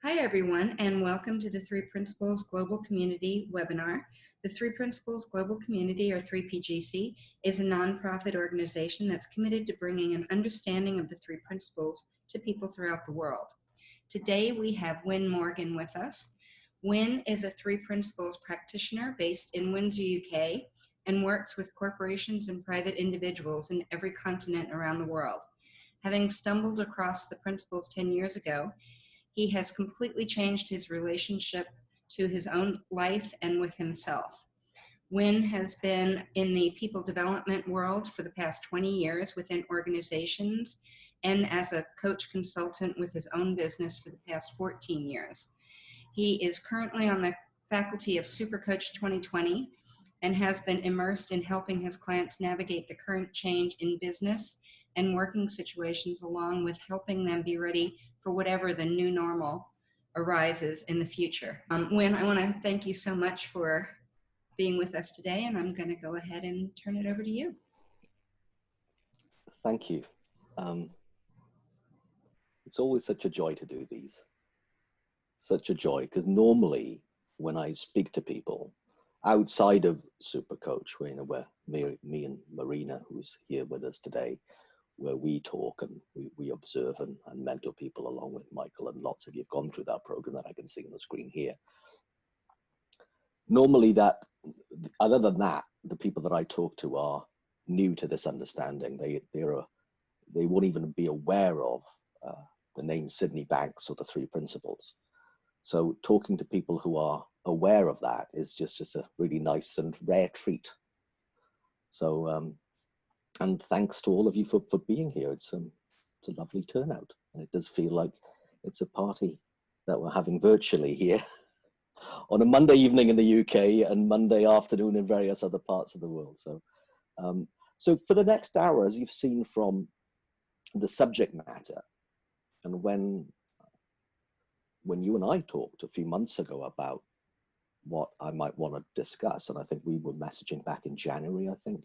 Hi, everyone, and welcome to the Three Principles Global Community webinar. The Three Principles Global Community, or 3PGC, is a nonprofit organization that's committed to bringing an understanding of the three principles to people throughout the world. Today, we have Wyn Morgan with us. Wyn is a Three Principles practitioner based in Windsor, UK, and works with corporations and private individuals in every continent around the world. Having stumbled across the principles 10 years ago, he has completely changed his relationship to his own life and with himself. Wyn has been in the people development world for the past 20 years within organizations and as a coach consultant with his own business for the past 14 years. He is currently on the faculty of Supercoach 2020 and has been immersed in helping his clients navigate the current change in business and working situations, along with helping them be ready for whatever the new normal arises in the future. Wyn, I want to thank you so much for being with us today, and I'm going to go ahead and turn it over to you. Thank you. It's always such a joy to do these. Such a joy, because normally when I speak to people outside of Supercoach, where me and Marina, who's here with us today, where we talk and we observe and mentor people along with Michael, and lots of you have gone through that program that I can see on the screen here. Normally other than that, the people that I talk to are new to this understanding. They won't even be aware of the name Sydney Banks or the Three Principles. So talking to people who are aware of that is just a really nice and rare treat. So, and thanks to all of you for being here. It's a lovely turnout, and it does feel like it's a party that we're having virtually here on a Monday evening in the UK and Monday afternoon in various other parts of the world. So, so for the next hour, as you've seen from the subject matter, and when you and I talked a few months ago about what I might want to discuss, and I think we were messaging back in January, I think.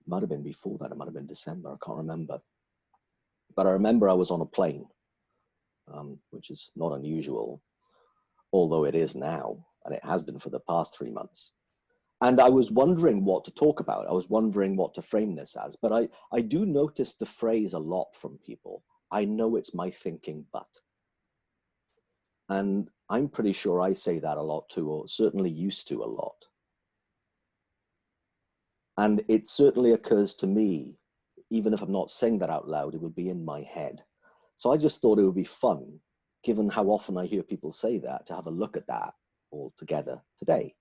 Might have been before that, it might have been December, I can't remember. But I remember I was on a plane, which is not unusual, although it is now, and it has been for the past 3 months. And I was wondering what to talk about. I was wondering what to frame this as, but I do notice the phrase a lot from people. I know it's my thinking, but. And I'm pretty sure I say that a lot too, or certainly used to a lot. And it certainly occurs to me, even if I'm not saying that out loud, it would be in my head. So I just thought it would be fun, given how often I hear people say that, to have a look at that all together today.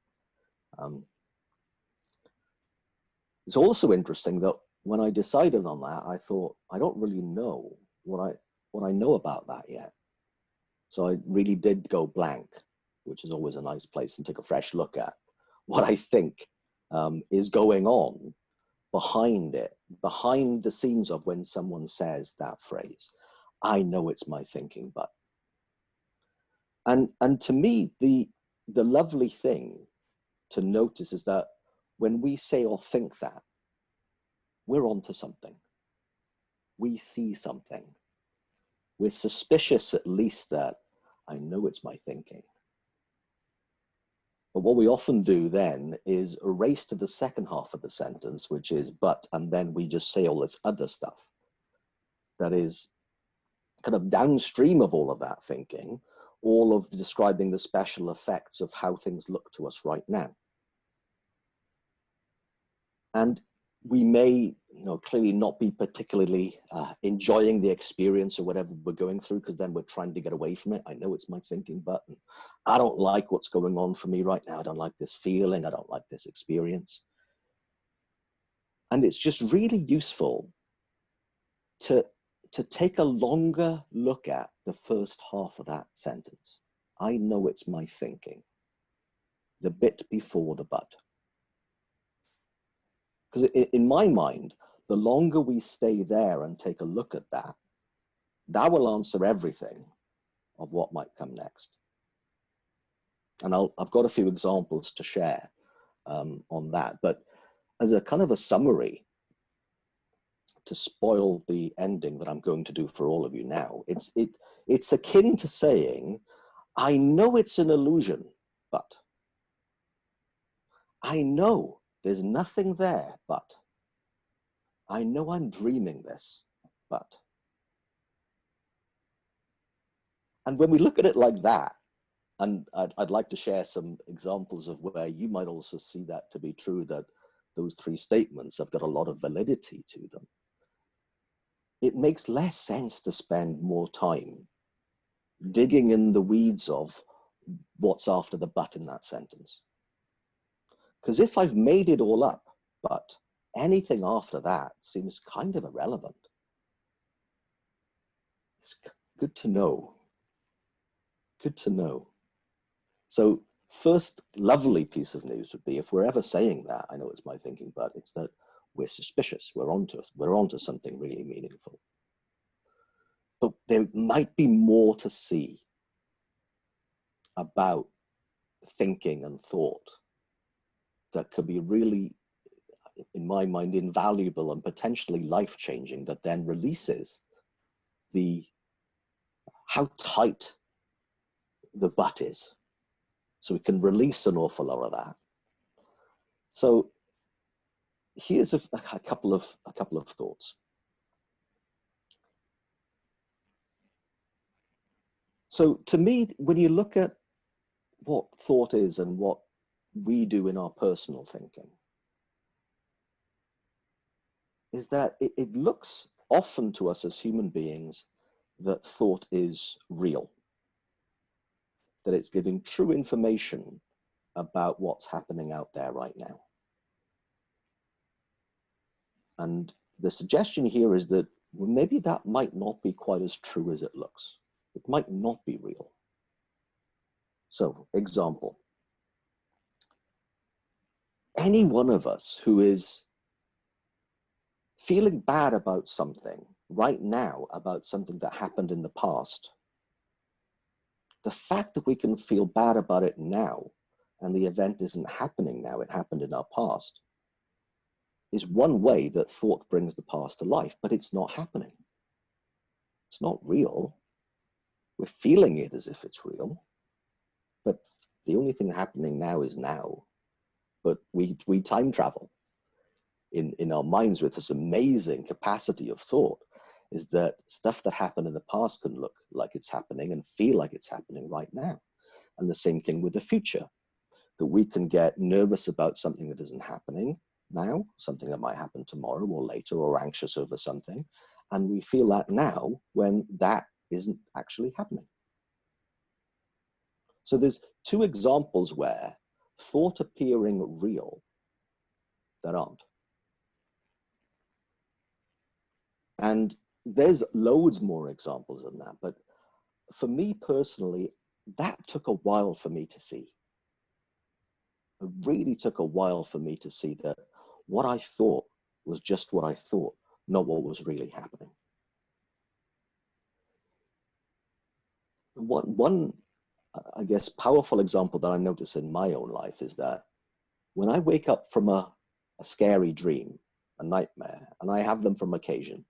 It's also interesting that when I decided on that, I thought, I don't really know what I know about that yet. So I really did go blank, which is always a nice place, and take a fresh look at what I think is going on behind it, behind the scenes of when someone says that phrase. I know it's my thinking, but. And to me, the lovely thing to notice is that when we say or think that, we're onto something. We see something. We're suspicious, at least, that I know it's my thinking. But what we often do then is erase to the second half of the sentence, which is but, and then we just say all this other stuff that is kind of downstream of all of that thinking, all of describing the special effects of how things look to us right now. And we may, clearly not be particularly enjoying the experience or whatever we're going through, because then we're trying to get away from it. I know it's my thinking button. I don't like what's going on for me right now. I don't like this feeling. I don't like this experience. And it's just really useful to take a longer look at the first half of that sentence. I know it's my thinking. The bit before the but. Because in my mind, the longer we stay there and take a look at that, that will answer everything of what might come next. And I've got a few examples to share on that, but as a kind of a summary, to spoil the ending that I'm going to do for all of you now, it's akin to saying, I know it's an illusion, but I know there's nothing there, but I know I'm dreaming this, but. And when we look at it like that, and I'd like to share some examples of where you might also see that to be true, that those three statements have got a lot of validity to them. It makes less sense to spend more time digging in the weeds of what's after the but in that sentence. Because if I've made it all up, but anything after that seems kind of irrelevant. It's good to know. Good to know. So first lovely piece of news would be, if we're ever saying that, I know it's my thinking, but it's that we're suspicious. We're onto something really meaningful. But there might be more to see about thinking and thought that could be really, in my mind, invaluable and potentially life-changing, that then releases how tight the but is. So we can release an awful lot of that. So here's a couple of thoughts. So to me, when you look at what thought is and what we do in our personal thinking, is that it looks often to us as human beings that thought is real, that it's giving true information about what's happening out there right now. And the suggestion here is that maybe that might not be quite as true as it looks. It might not be real. So, example. Any one of us who is feeling bad about something right now, about something that happened in the past, the fact that we can feel bad about it now and the event isn't happening now, it happened in our past, is one way that thought brings the past to life, but it's not happening. It's not real. We're feeling it as if it's real, but the only thing happening now is now. But we time travel in our minds with this amazing capacity of thought, is that stuff that happened in the past can look like it's happening and feel like it's happening right now. And the same thing with the future, that we can get nervous about something that isn't happening now, something that might happen tomorrow or later, or anxious over something. And we feel that now when that isn't actually happening. So there's two examples where thought appearing real that aren't. And there's loads more examples than that, but for me personally, that took a while for me to see. It really took a while for me to see that what I thought was just what I thought, not what was really happening. One, I guess, powerful example that I notice in my own life is that when I wake up from a scary dream, a nightmare, and I have them from occasion,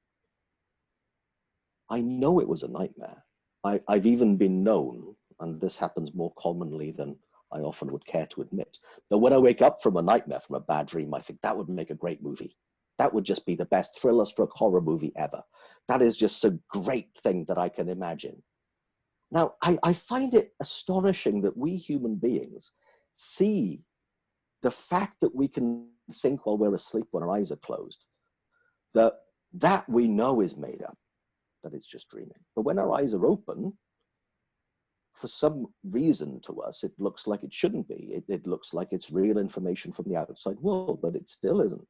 I know it was a nightmare. I've even been known, and this happens more commonly than I often would care to admit, that when I wake up from a nightmare, from a bad dream, I think that would make a great movie. That would just be the best thriller-struck horror movie ever. That is just a great thing that I can imagine. Now, I find it astonishing that we human beings see the fact that we can think while we're asleep when our eyes are closed, that we know is made up, that it's just dreaming. But when our eyes are open, for some reason to us, it looks like it shouldn't be. It looks like it's real information from the outside world, but it still isn't.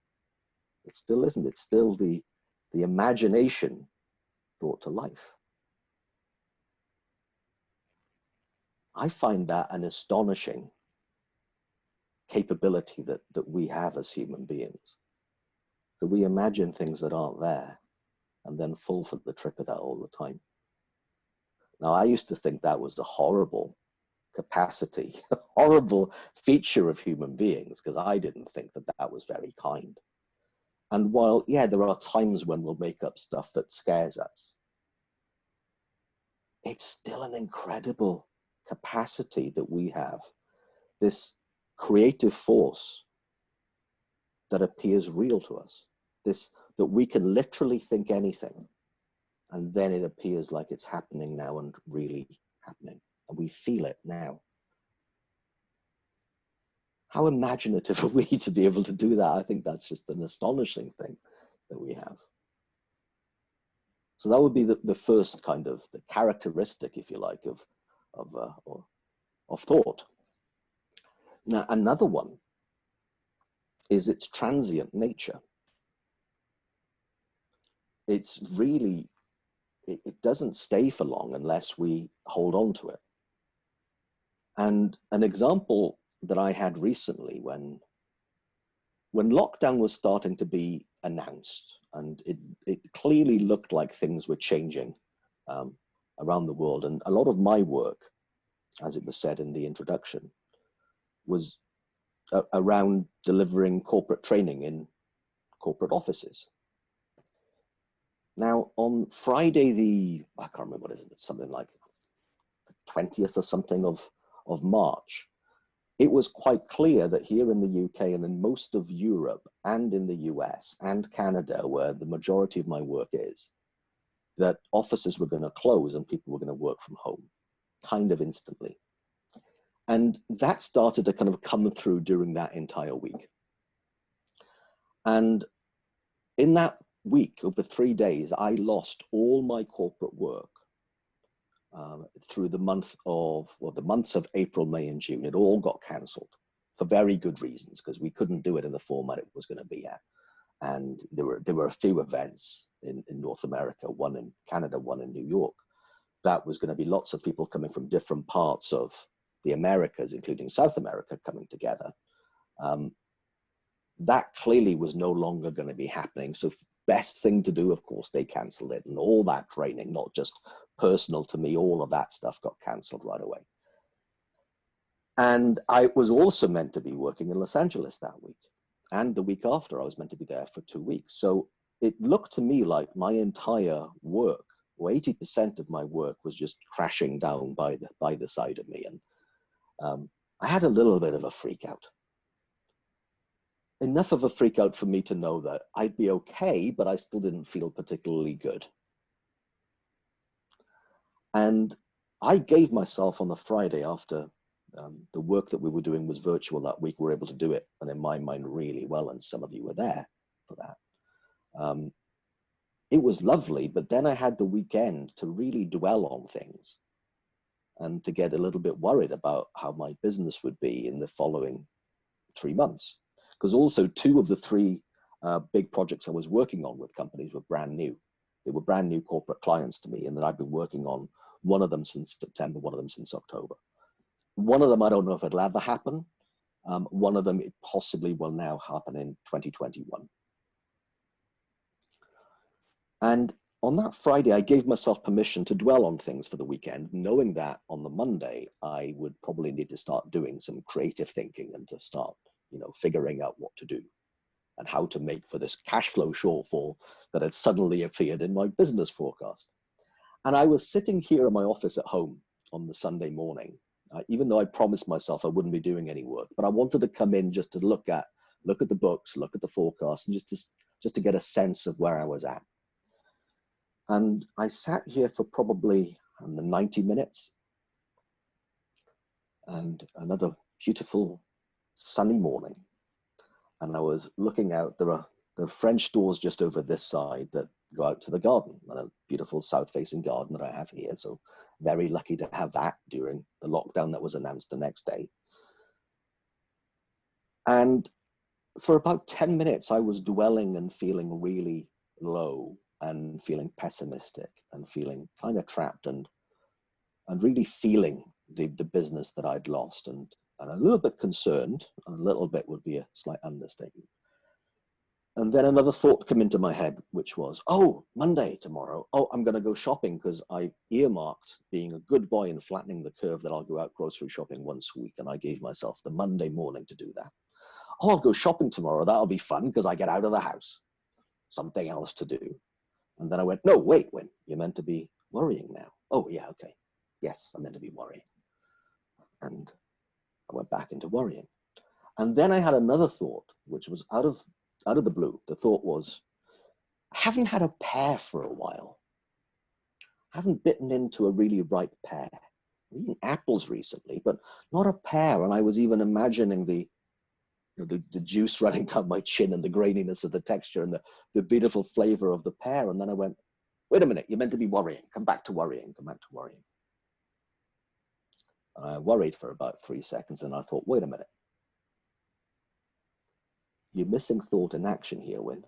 It still isn't. It's still the imagination brought to life. I find that an astonishing capability that we have as human beings, that we imagine things that aren't there and then fall for the trick of that all the time. Now, I used to think that was a horrible capacity, a horrible feature of human beings, because I didn't think that that was very kind. And while, yeah, there are times when we'll make up stuff that scares us, it's still an incredible capacity that we have, this creative force that appears real to us, this that we can literally think anything, and then it appears like it's happening now and really happening, and we feel it now. How imaginative are we to be able to do that? I think that's just an astonishing thing that we have. So that would be the first kind of the characteristic, if you like, of thought. Now, another one is its transient nature. It's really, it doesn't stay for long unless we hold on to it. And an example that I had recently, when lockdown was starting to be announced, and it clearly looked like things were changing around the world, and a lot of my work, as it was said in the introduction, was around delivering corporate training in corporate offices. Now, on Friday, I can't remember what it is, something like the 20th or something of March, it was quite clear that here in the UK and in most of Europe and in the US and Canada, where the majority of my work is, that offices were going to close and people were going to work from home kind of instantly. And that started to kind of come through during that entire week. And in that week, over 3 days, I lost all my corporate work through the months of April, May, and June. It all got cancelled for very good reasons, because we couldn't do it in the format it was going to be at. And there were a few events in North America, one in Canada, one in New York. That was going to be lots of people coming from different parts of the Americas, including South America, coming together. That clearly was no longer going to be happening. So best thing to do, of course, they cancelled it, and all that training, not just personal to me, all of that stuff got cancelled right away. And I was also meant to be working in Los Angeles that week. And the week after, I was meant to be there for 2 weeks. So it looked to me like my entire work, or 80% of my work, was just crashing down by the side of me. And I had a little bit of a freak out. Enough of a freak out for me to know that I'd be okay, but I still didn't feel particularly good. And I gave myself on the Friday, after the work that we were doing was virtual that week, we were able to do it, and in my mind, really well, and some of you were there for that. It was lovely, but then I had the weekend to really dwell on things and to get a little bit worried about how my business would be in the following 3 months. Because also 2 of the 3 big projects I was working on with companies were brand new. They were brand new corporate clients to me, and that I've been working on one of them since September, one of them since October. One of them, I don't know if it'll ever happen. One of them, it possibly will now happen in 2021. And on that Friday, I gave myself permission to dwell on things for the weekend, knowing that on the Monday, I would probably need to start doing some creative thinking and to start, figuring out what to do and how to make for this cash flow shortfall that had suddenly appeared in my business forecast. And I was sitting here in my office at home on the Sunday morning, even though I promised myself I wouldn't be doing any work, but I wanted to come in just to look at the books, look at the forecast, and just to get a sense of where I was at. And I sat here for probably 90 minutes, and another beautiful sunny morning. And I was looking out. There are French doors just over this side that go out to the garden, and a beautiful south-facing garden that I have here. So very lucky to have that during the lockdown that was announced the next day. And for about 10 minutes, I was dwelling and feeling really low and feeling pessimistic and feeling kind of trapped and really feeling the business that I'd lost and a little bit concerned. A little bit would be a slight understatement. And then another thought came into my head, which was, oh, Monday tomorrow. Oh, I'm going to go shopping because I earmarked being a good boy and flattening the curve that I'll go out grocery shopping once a week. And I gave myself the Monday morning to do that. Oh, I'll go shopping tomorrow. That'll be fun because I get out of the house. something else to do. And then I went, no, wait, Wyn, you're meant to be worrying now. Oh, yeah, okay. Yes, I'm meant to be worrying. And I went back into worrying. And then I had another thought, which was out of the blue. The thought was, I haven't had a pear for a while. I haven't bitten into a really ripe pear. I've eaten apples recently, but not a pear. And I was even imagining the juice running down my chin and the graininess of the texture and the beautiful flavor of the pear. And then I went, wait a minute, you're meant to be worrying. Come back to worrying, come back to worrying. And I worried for about 3 seconds and I thought, wait a minute. You're missing thought in action here, Wyn.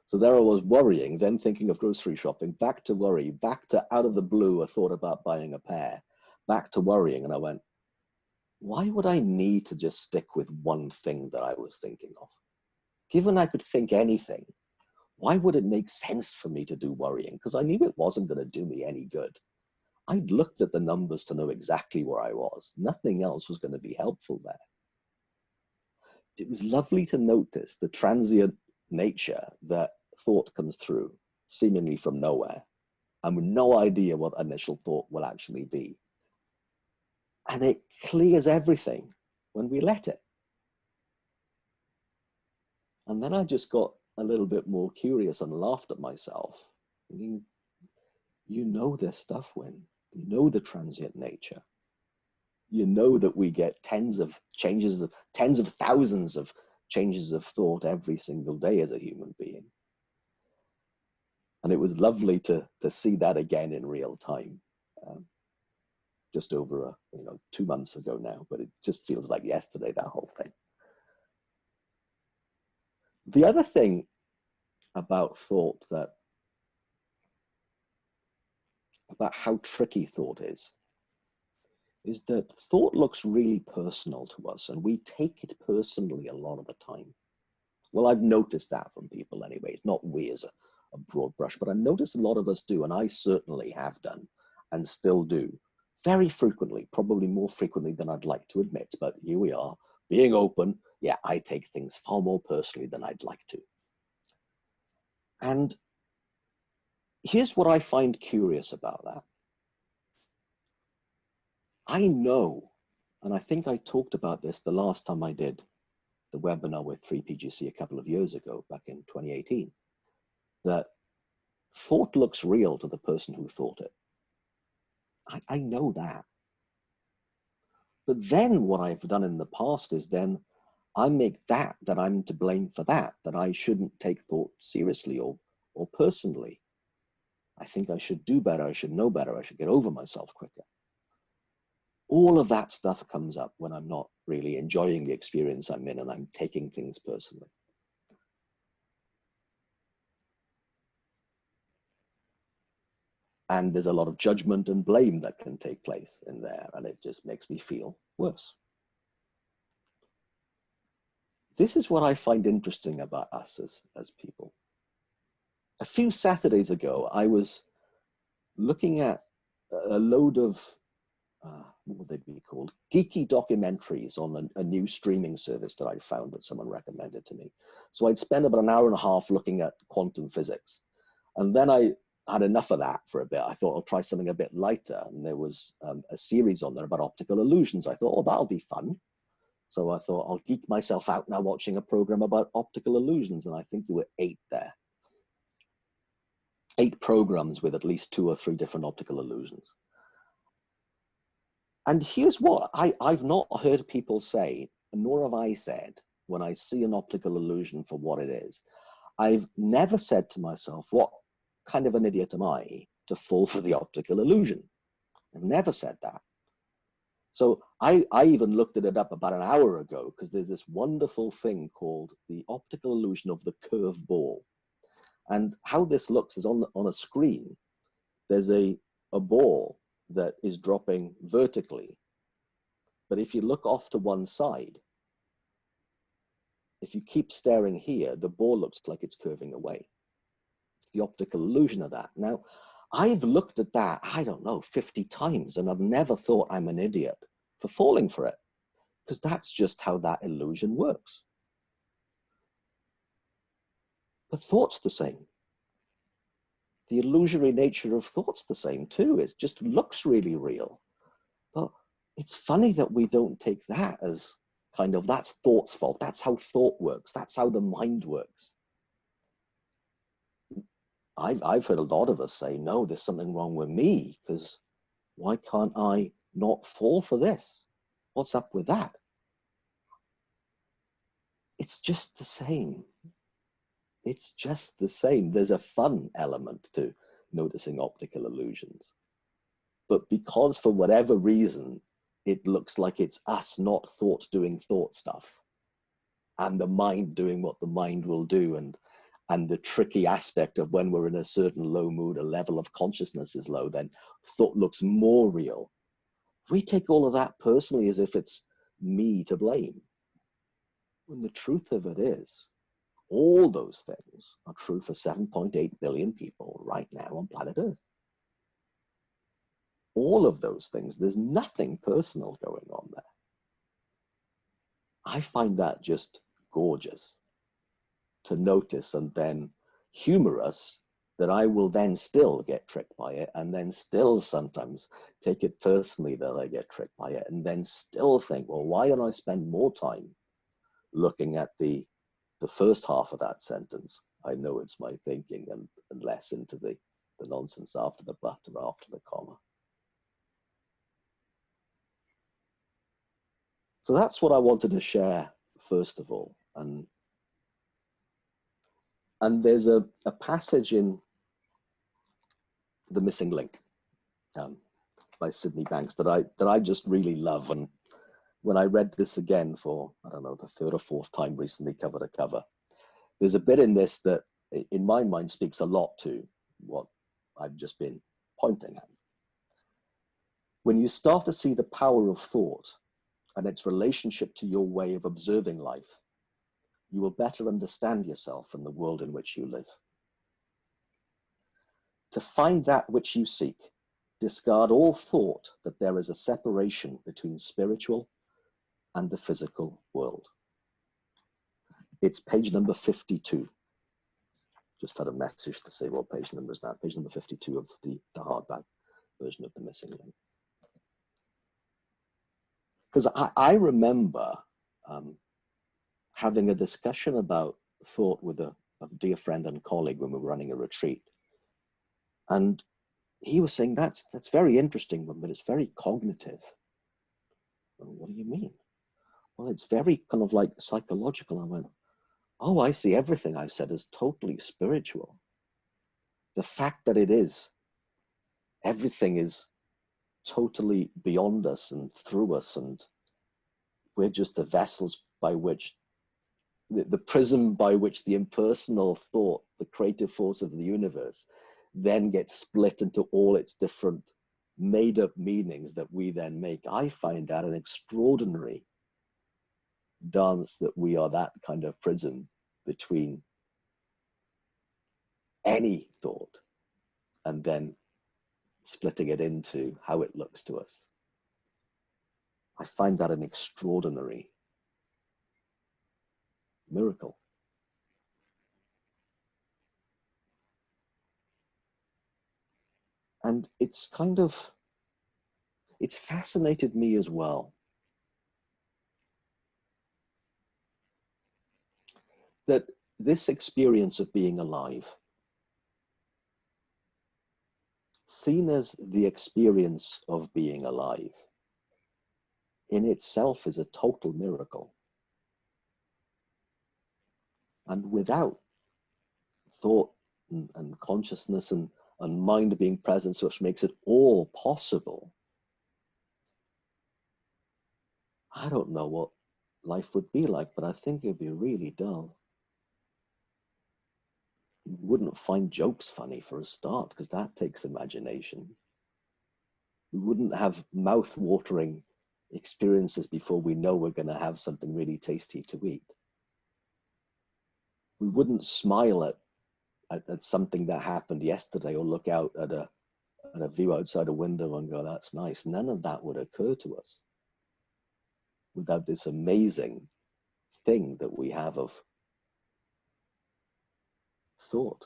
So there I was worrying, then thinking of grocery shopping, back to worry, back to out of the blue, a thought about buying a pear, back to worrying. And I went, why would I need to just stick with one thing that I was thinking of? Given I could think anything, why would it make sense for me to do worrying? Because I knew it wasn't going to do me any good. I'd looked at the numbers to know exactly where I was. Nothing else was going to be helpful there. It was lovely to notice the transient nature that thought comes through, seemingly from nowhere, and with no idea what initial thought will actually be. And it clears everything when we let it. And then I just got a little bit more curious and laughed at myself, thinking, you know this stuff, Wyn. You know the transient nature. You know that we get tens of thousands of changes of thought every single day as a human being. And it was lovely to see that again in real time. Just over 2 months ago now, but it just feels like yesterday, that whole thing. The other thing about thought about how tricky thought is that thought looks really personal to us and we take it personally a lot of the time. Well, I've noticed that from people anyway. It's not we as a broad brush, but I notice a lot of us do, and I certainly have done and still do very frequently, probably more frequently than I'd like to admit, but here we are, being open. Yeah, I take things far more personally than I'd like to. And here's what I find curious about that. I know, and I think I talked about this the last time I did the webinar with 3PGC a couple of years ago, back in 2018, that thought looks real to the person who thought it. I know that. But then what I've done in the past is then I make that I'm to blame for that I shouldn't take thought seriously or personally. I think I should do better, I should know better, I should get over myself quicker. All of that stuff comes up when I'm not really enjoying the experience I'm in and I'm taking things personally. And there's a lot of judgment and blame that can take place in there, and it just makes me feel worse. This is what I find interesting about us as people. A few Saturdays ago, I was looking at a load of, what would they be called? Geeky documentaries on a new streaming service that I found that someone recommended to me. So I'd spend about an hour and a half looking at quantum physics. And then I had enough of that for a bit. I thought I'll try something a bit lighter. And there was a series on there about optical illusions. I thought, oh, that'll be fun. So I thought I'll geek myself out now watching a program about optical illusions. And I think there were 8 there. 8 programs with at least 2 or 3 different optical illusions. And here's what I've not heard people say, nor have I said, when I see an optical illusion for what it is. I've never said to myself, what kind of an idiot am I to fall for the optical illusion? I've never said that. So I even looked it up about an hour ago, because there's this wonderful thing called the optical illusion of the curved ball. And how this looks is on a screen, there's a ball that is dropping vertically. But if you look off to one side, if you keep staring here, the ball looks like it's curving away. It's the optical illusion of that. Now, I've looked at that, I don't know, 50 times, and I've never thought I'm an idiot for falling for it, because that's just how that illusion works. But thought's the same. The illusory nature of thought's the same too. It just looks really real. But it's funny that we don't take that as kind of, that's thought's fault. That's how thought works. That's how the mind works. I've heard a lot of us say, no, there's something wrong with me, because why can't I not fall for this? What's up with that? It's just the same. It's just the same. There's a fun element to noticing optical illusions. But because for whatever reason, it looks like it's us, not thought, doing thought stuff, and the mind doing what the mind will do, and the tricky aspect of when we're in a certain low mood, a level of consciousness is low, then thought looks more real. We take all of that personally as if it's me to blame. When the truth of it is, all those things are true for 7.8 billion people right now on planet Earth. All of those things, there's nothing personal going on there. I find that just gorgeous to notice, and then humorous that I will then still get tricked by it, and then still sometimes take it personally that I get tricked by it, and then still think, well, why don't I spend more time looking at the first half of that sentence? I know it's my thinking, and less into the nonsense after the but or after the comma. So that's what I wanted to share first of all. And there's a passage in The Missing Link by Sydney Banks that I just really love. And when I read this again for, I don't know, the third or fourth time recently, cover to cover, there's a bit in this that in my mind speaks a lot to what I've just been pointing at. When you start to see the power of thought and its relationship to your way of observing life, you will better understand yourself and the world in which you live. To find that which you seek, discard all thought that there is a separation between spiritual and the physical world. It's page number 52. Just had a message to say what page number is that. Page number 52 of the hardback version of The Missing Link. Because I remember having a discussion about thought with a dear friend and colleague when we were running a retreat. And he was saying, that's very interesting, but it's very cognitive. And what do you mean? Well, it's very kind of like psychological. I went, oh, I see, everything I've said is totally spiritual. The fact that it is, everything is totally beyond us and through us, and we're just the vessels by which, the prism by which the impersonal thought, the creative force of the universe, then gets split into all its different made up meanings that we then make. I find that an extraordinary dance, that we are that kind of prism between any thought and then splitting it into how it looks to us. I find that an extraordinary miracle. And it's kind of, it's fascinated me as well that this experience of being alive, seen as the experience of being alive, in itself is a total miracle. And without thought and consciousness and mind being present, which makes it all possible, I don't know what life would be like, but I think it'd be really dull. You wouldn't find jokes funny for a start, because that takes imagination. We wouldn't have mouth-watering experiences before we know we're going to have something really tasty to eat. We wouldn't smile at something that happened yesterday, or look out at a view outside a window and go, that's nice. None of that would occur to us without this amazing thing that we have of thought.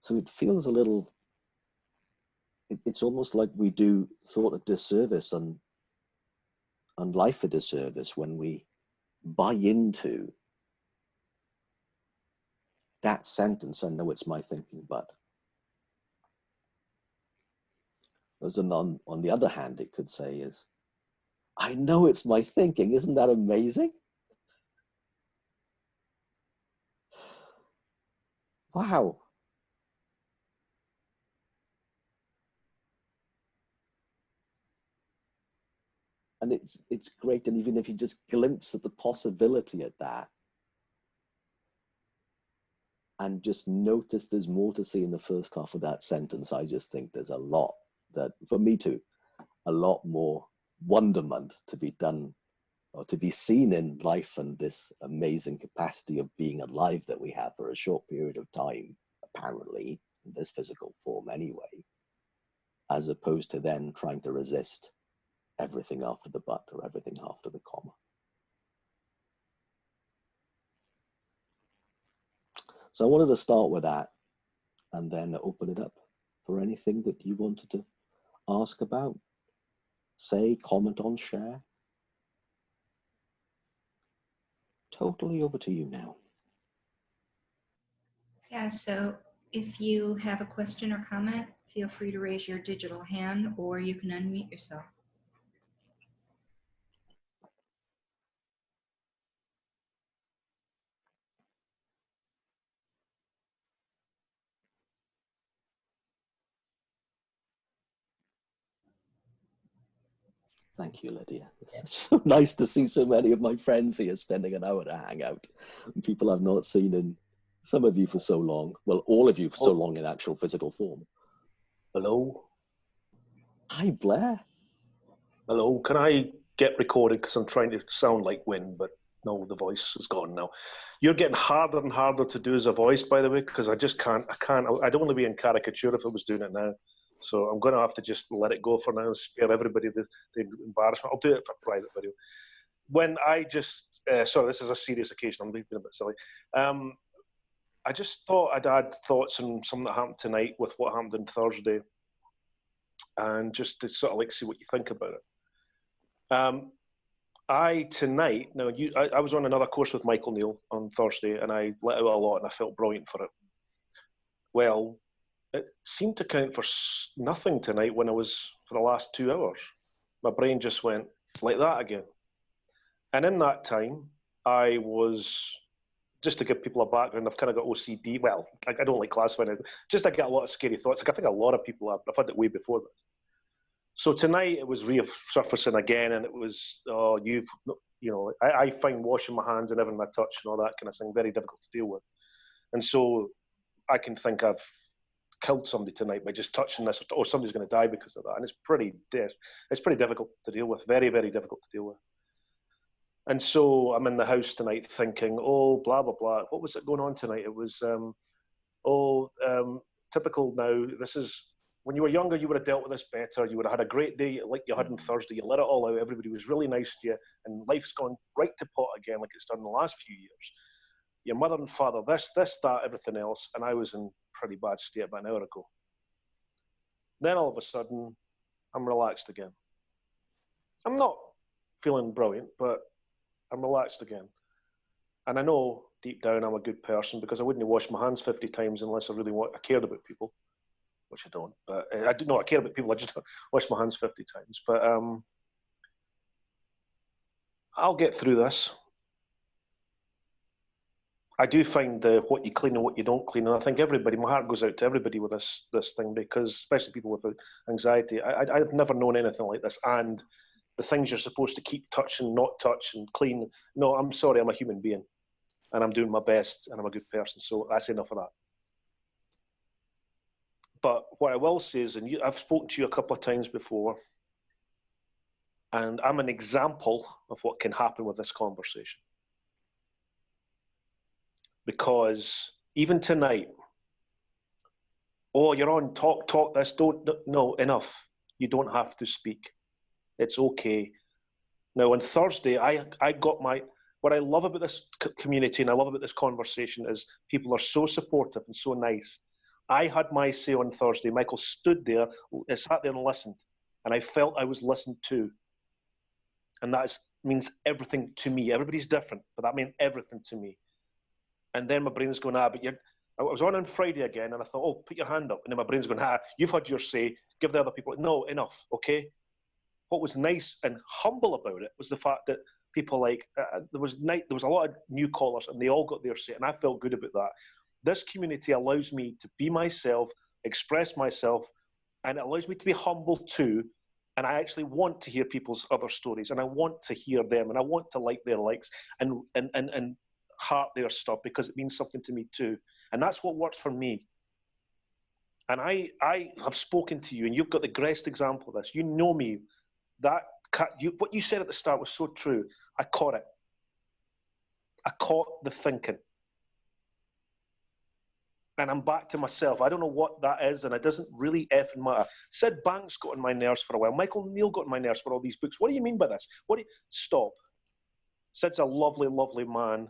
So it feels a little, it's almost like we do thought a disservice and life a disservice when we buy into that sentence, I know it's my thinking, but. And on the other hand, it could say is, I know it's my thinking. Isn't that amazing? Wow. And it's great. And even if you just glimpse at the possibility at that, and just notice there's more to see in the first half of that sentence, I just think there's a lot that, for me too, a lot more wonderment to be done or to be seen in life, and this amazing capacity of being alive that we have for a short period of time, apparently, in this physical form anyway, as opposed to then trying to resist everything after the but or everything after the comma. So I wanted to start with that and then open it up for anything that you wanted to ask about, say, comment on, share. Totally over to you now. Yeah, so if you have a question or comment, feel free to raise your digital hand or you can unmute yourself. Thank you, Lydia. It's so nice to see so many of my friends here spending an hour to hang out. And people I've not seen in, some of you for so long. Well, all of you for so long in actual physical form. Hello. Hi, Blair. Hello. Can I get recorded because I'm trying to sound like Wyn, but no, the voice is gone now. You're getting harder and harder to do as a voice, by the way, because I just can't. I'd only be in caricature if I was doing it now. So I'm going to have to just let it go for now and spare everybody the embarrassment. I'll do it for private video. When I just, sorry, this is a serious occasion. I'm being a bit silly. I just thought I'd add thoughts on something that happened tonight with what happened on Thursday, and just to sort of like see what you think about it. I was on another course with Michael Neill on Thursday, and I let out a lot, and I felt brilliant for it. Well, it seemed to count for nothing tonight when I was, for the last 2 hours. My brain just went like that again. And in that time, I was, just to give people a background, I've kind of got OCD. Well, I don't like classifying it. Just I get a lot of scary thoughts. Like I think a lot of people have. I've had it way before this. So tonight it was resurfacing again, and it was, I find washing my hands and everything I touch and all that kind of thing very difficult to deal with. And so I can think I've killed somebody tonight by just touching this, or somebody's going to die because of that. And it's pretty difficult to deal with, very, very difficult to deal with. And so I'm in the house tonight thinking, oh, blah, blah, blah. What was it going on tonight? It was, typical now. This is, when you were younger, you would have dealt with this better. You would have had a great day like you had on Thursday. You let it all out. Everybody was really nice to you. And life's gone right to pot again like it's done in the last few years. Your mother and father, this, that, everything else. And I was in pretty bad state about an hour ago. Then all of a sudden, I'm relaxed again. I'm not feeling brilliant, but I'm relaxed again. And I know deep down I'm a good person because I wouldn't wash my hands 50 times unless I really cared about people, which I don't. But I do not care about people. I just don't wash my hands 50 times. But I'll get through this. I do find what you clean and what you don't clean, and I think my heart goes out to everybody with this thing, because especially people with anxiety. I've never known anything like this, and the things you're supposed to keep touching, not touch, and clean. No, I'm sorry, I'm a human being, and I'm doing my best, and I'm a good person, so that's enough of that. But what I will say is, and I've spoken to you a couple of times before, and I'm an example of what can happen with this conversation. Because even tonight, oh, you're on, talk this, no, enough. You don't have to speak. It's okay. Now on Thursday, I got what I love about this community and I love about this conversation is people are so supportive and so nice. I had my say on Thursday. Michael stood there, sat there and listened, and I felt I was listened to. And that means everything to me. Everybody's different, but that meant everything to me. And then my brain's going, but I was on Friday again, and I thought, oh, put your hand up. And then my brain's going, you've had your say, give the other people, no, enough, okay? What was nice and humble about it was the fact that people there was a lot of new callers, and they all got their say, and I felt good about that. This community allows me to be myself, express myself, and it allows me to be humble too. And I actually want to hear people's other stories, and I want to hear them, and I want to like their likes and heart their stuff, because it means something to me too. And that's what works for me. And I have spoken to you, and you've got the greatest example of this. You know me. What you said at the start was so true. I caught it. I caught the thinking. And I'm back to myself. I don't know what that is, and it doesn't really effing matter. Sid Banks got on my nerves for a while. Michael Neill got on my nerves for all these books. What do you mean by this? Stop. Sid's a lovely, lovely man.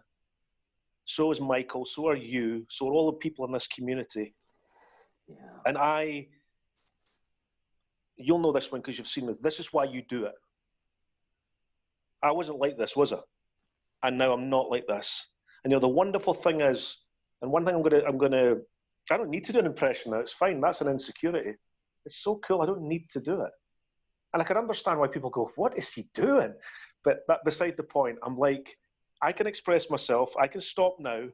So is Michael. So are you. So are all the people in this community. Yeah. And you'll know this one because you've seen it. This is why you do it. I wasn't like this, was I? And now I'm not like this. And the wonderful thing is, and one thing I don't need to do an impression now. It's fine. That's an insecurity. It's so cool. I don't need to do it. And I can understand why people go, what is he doing? But that beside the point, I'm like, I can express myself. I can stop now,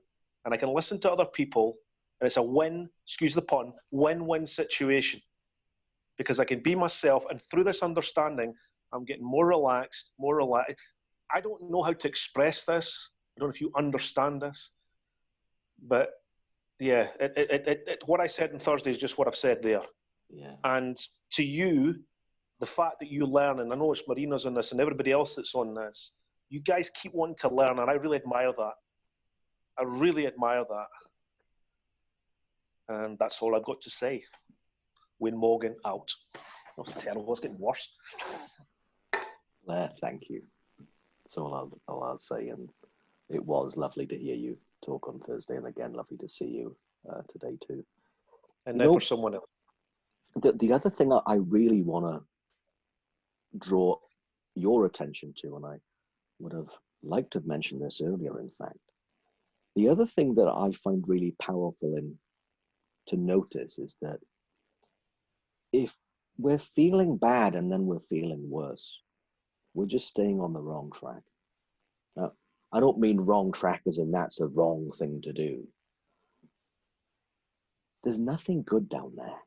and I can listen to other people. And it's a win, excuse the pun, win-win situation. Because I can be myself, and through this understanding, I'm getting more relaxed. I don't know how to express this. I don't know if you understand this. But yeah, what I said on Thursday is just what I've said there. Yeah. And to you, the fact that you learn, and I know it's Marina's on this and everybody else that's on this, you guys keep wanting to learn, and I really admire that. I really admire that. And that's all I've got to say. Wyn Morgan out. That was terrible. It's getting worse. Thank you. That's all I'll say. And it was lovely to hear you talk on Thursday, and again, lovely to see you today too. And now for someone else. The other thing I really want to draw your attention to, and I would have liked to have mentioned this earlier, in fact, the other thing that I find really powerful to notice is that if we're feeling bad and then we're feeling worse, we're just staying on the wrong track. Now, I don't mean wrong track as in that's a wrong thing to do. There's nothing good down there,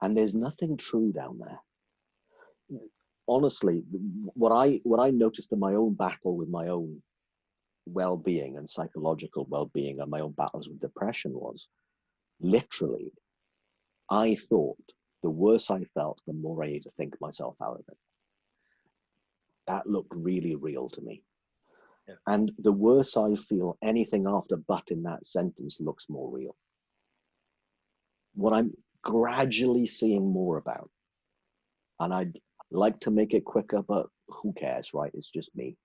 and there's nothing true down there. Honestly, what I noticed in my own battle with my own well-being and psychological well-being and my own battles with depression was, literally, I thought the worse I felt, the more I need to think myself out of it. That looked really real to me. Yeah. And the worse I feel, anything after but in that sentence looks more real. What I'm gradually seeing more about, and I'd like to make it quicker, but who cares, right? It's just me.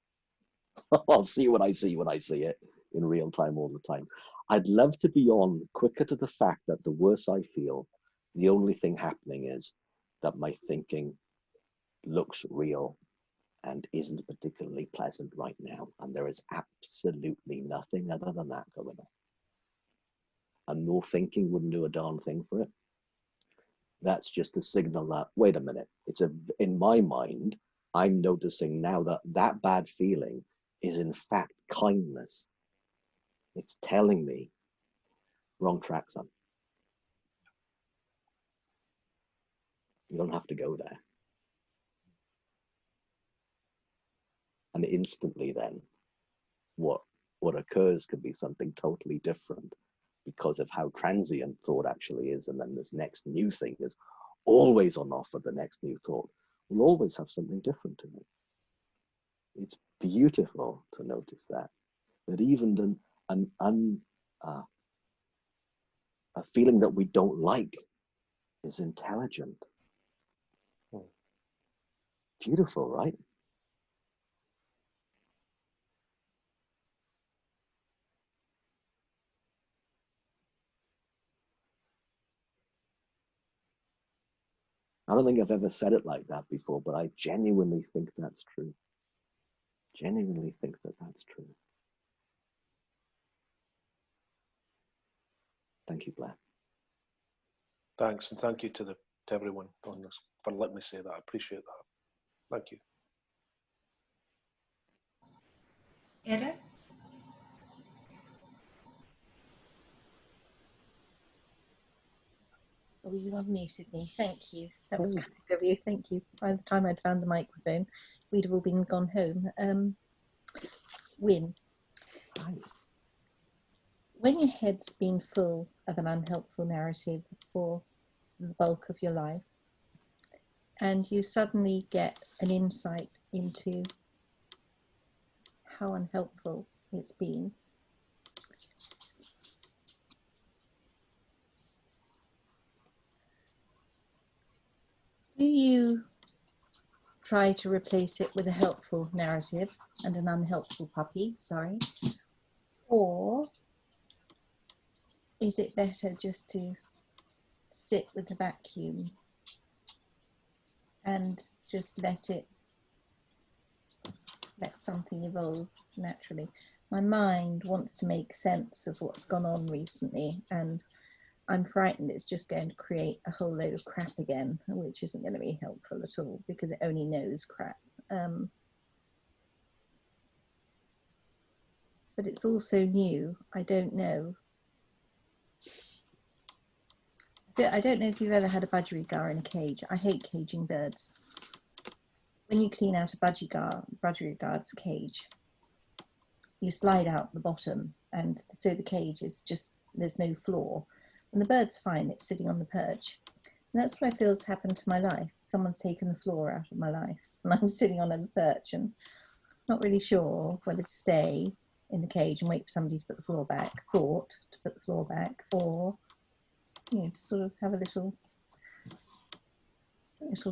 I'll see what I see when I see it in real time all the time. I'd love to be on quicker to the fact that the worse I feel, the only thing happening is that my thinking looks real and isn't particularly pleasant right now. And there is absolutely nothing other than that going on. And more thinking wouldn't do a darn thing for it. That's just a signal that, wait a minute, in my mind, I'm noticing now that that bad feeling is in fact kindness. It's telling me, wrong track, son. You don't have to go there. And instantly then, what occurs could be something totally different because of how transient thought actually is. And then this next new thing is always on offer. The next new thought will always have something different to me. It's beautiful to notice that even a feeling that we don't like is intelligent. Beautiful, right? I don't think I've ever said it like that before, but I genuinely think that's true. Genuinely think that that's true. Thank you, Blair. Thanks, and thank you to everyone on this for letting me say that. I appreciate that. Thank you. Ida? Oh, you unmuted me. Thank you. That was kind of you. Thank you. By the time I'd found the microphone, we'd have all been gone home. Wyn, when your head's been full of an unhelpful narrative for the bulk of your life, and you suddenly get an insight into how unhelpful it's been, do you try to replace it with a helpful narrative and an unhelpful puppy, or is it better just to sit with the vacuum and just let something evolve naturally? My mind wants to make sense of what's gone on recently, and I'm frightened it's just going to create a whole load of crap again, which isn't going to be helpful at all because it only knows crap. But it's also new. I don't know. I don't know if you've ever had a budgerigar in a cage. I hate caging birds. When you clean out a budgerigar's cage, you slide out the bottom, and so the cage is just, there's no floor. And the bird's fine, it's sitting on the perch. And that's what I feel has happened to my life. Someone's taken the floor out of my life, and I'm sitting on a perch and not really sure whether to stay in the cage and wait for somebody to put the floor back, or, you know, to sort of have a little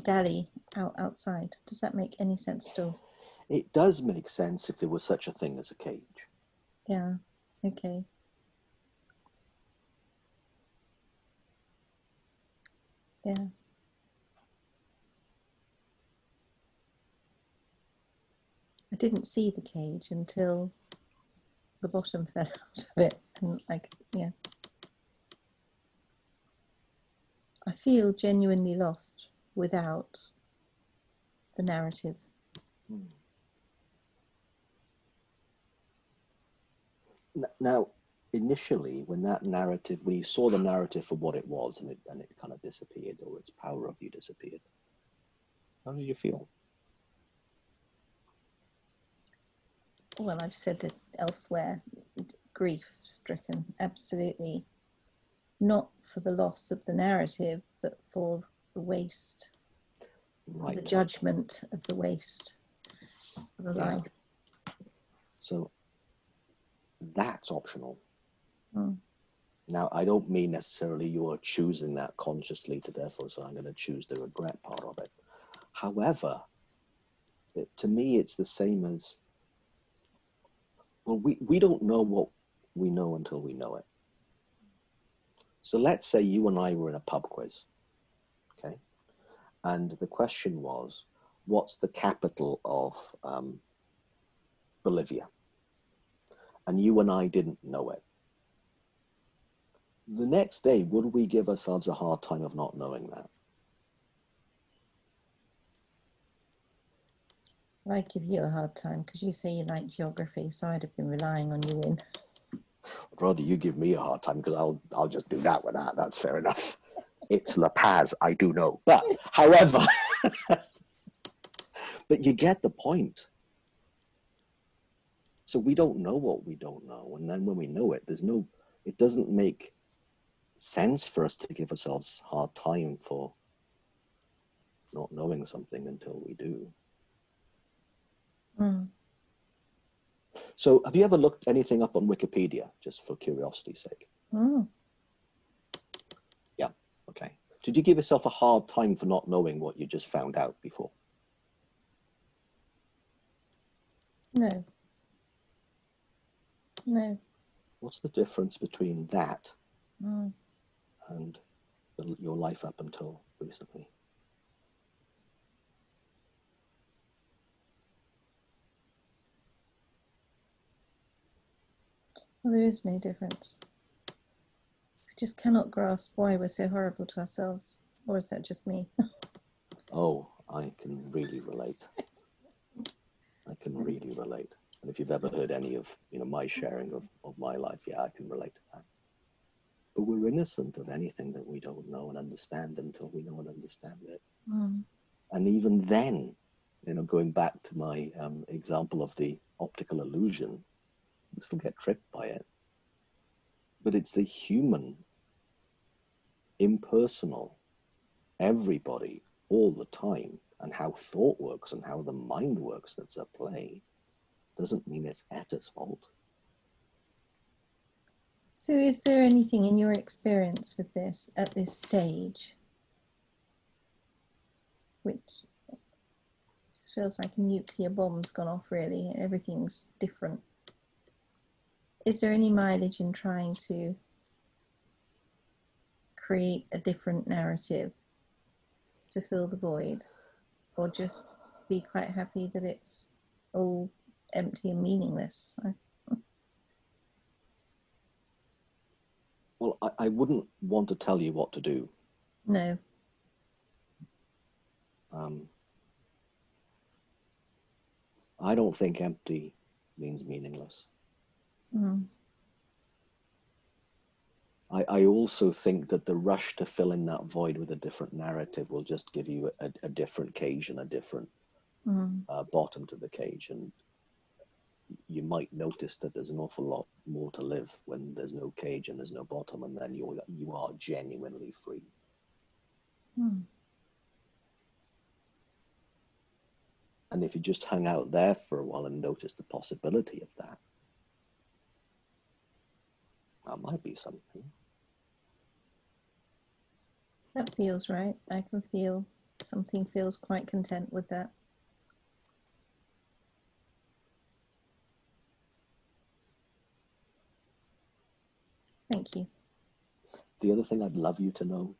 dally outside. Does that make any sense still? It does make sense if there was such a thing as a cage. Yeah, okay. Yeah. I didn't see the cage until the bottom fell out of it, and yeah. I feel genuinely lost without the narrative. Now, initially, when you saw the narrative for what it was, and it kind of disappeared, or its power of you disappeared, how did you feel? Well, I've said it elsewhere, grief-stricken, absolutely. Not for the loss of the narrative, but for the waste, right, the judgment of the waste of a life. So that's optional. Now, I don't mean necessarily you're choosing that consciously to therefore say, I'm going to choose the regret part of it. However, to me, it's the same as, well, we don't know what we know until we know it. So let's say you and I were in a pub quiz, okay? And the question was, what's the capital of Bolivia? And you and I didn't know it. The next day, would we give ourselves a hard time of not knowing that? I give you a hard time because you say you like geography, so I'd have been relying on you, Wyn. I'd rather you give me a hard time because I'll just do that with that. That's fair enough. It's La Paz, I do know. But however, but you get the point. So we don't know what we don't know. And then when we know it, it doesn't make sense for us to give ourselves a hard time for not knowing something until we do. So have you ever looked anything up on Wikipedia, just for curiosity's sake? Yeah, okay. Did you give yourself a hard time for not knowing what you just found out before? No. No. What's the difference between that and your life up until recently? Well, there is no difference. I just cannot grasp why we're so horrible to ourselves. Or is that just me? Oh, I can really relate. I can really relate. And if you've ever heard any of my sharing of my life, yeah, I can relate to that. But we're innocent of anything that we don't know and understand until we know and understand it. Mm. And even then, going back to my example of the optical illusion, we still get tricked by it. But it's the human, impersonal, everybody, all the time, and how thought works and how the mind works that's at play doesn't mean it's Etta's fault. So is there anything in your experience with this at this stage which just feels like a nuclear bomb's gone off, really? Everything's different. Is there any mileage in trying to create a different narrative to fill the void, or just be quite happy that it's all empty and meaningless? Well, I wouldn't want to tell you what to do. No. I don't think empty means meaningless. Mm. I also think that the rush to fill in that void with a different narrative will just give you a different cage and a different bottom to the cage. And you might notice that there's an awful lot more to live when there's no cage and there's no bottom, and then you are genuinely free. Mm. And if you just hung out there for a while and noticed the possibility of that, that might be something. That feels right. I can feel something feels quite content with that. Thank you. The other thing I'd love you to know,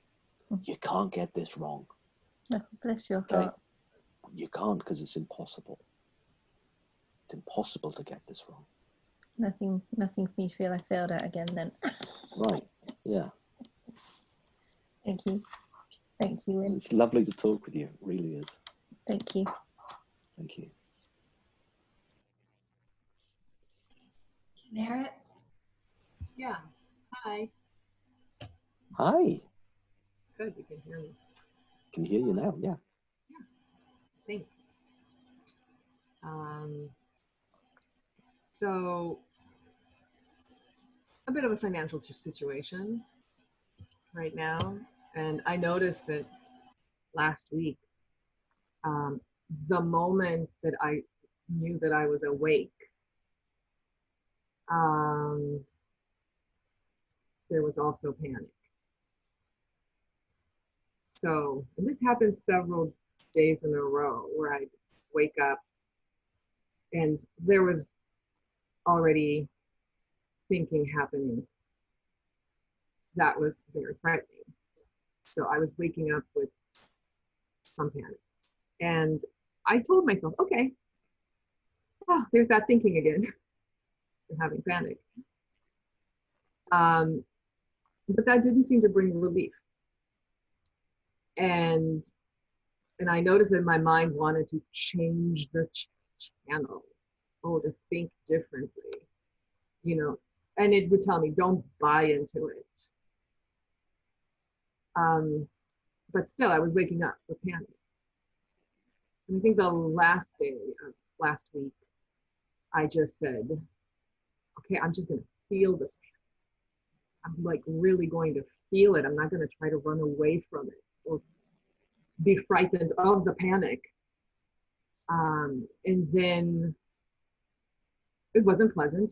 you can't get this wrong. Oh, bless your heart. You can't, because it's impossible. It's impossible to get this wrong. Nothing for me to feel I failed at again then. Right, yeah. Thank you. Thank you, Wyn. It's lovely to talk with you, it really is. Thank you. Thank you. Can I hear it? Yeah. Hi. Hi. Good, you can hear me. Can hear you now, yeah. Yeah. Thanks. So, a bit of a financial situation right now. And I noticed that last week, the moment that I knew that I was awake, there was also panic. So, and this happened several days in a row where I'd wake up and there was already thinking happening that was very frightening. So I was waking up with some panic. And I told myself, okay, there's that thinking again. I'm having panic. But that didn't seem to bring relief. And I noticed that my mind wanted to change the channel, to think differently, and it would tell me, don't buy into it. But still, I was waking up with panic. And I think the last day of last week, I just said, okay, I'm just going to feel this panic. I'm like really going to feel it. I'm not going to try to run away from it or be frightened of the panic. And then it wasn't pleasant,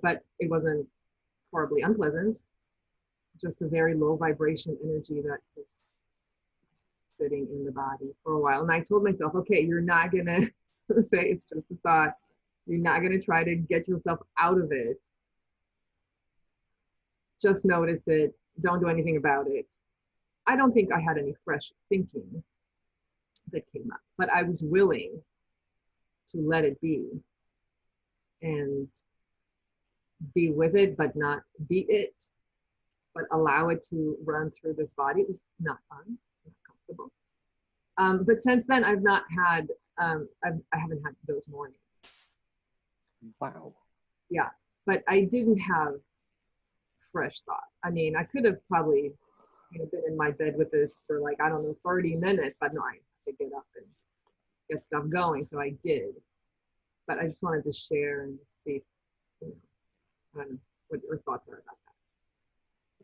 but it wasn't horribly unpleasant. Just a very low vibration energy that was sitting in the body for a while. And I told myself, okay, you're not going to say it's just a thought. You're not going to try to get yourself out of it. Just notice it. Don't do anything about it. I don't think I had any fresh thinking that came up, but I was willing to let it be. And be with it, but not be it, but allow it to run through this body. It was not fun, not comfortable. But since then, I've not had, I haven't had those mornings. Wow. Yeah, but I didn't have fresh thought. I mean, I could have probably, been in my bed with this for like, I don't know, 30 minutes, but no, I had to get up and get stuff going, so I did. But I just wanted to share and see, what your thoughts are about that.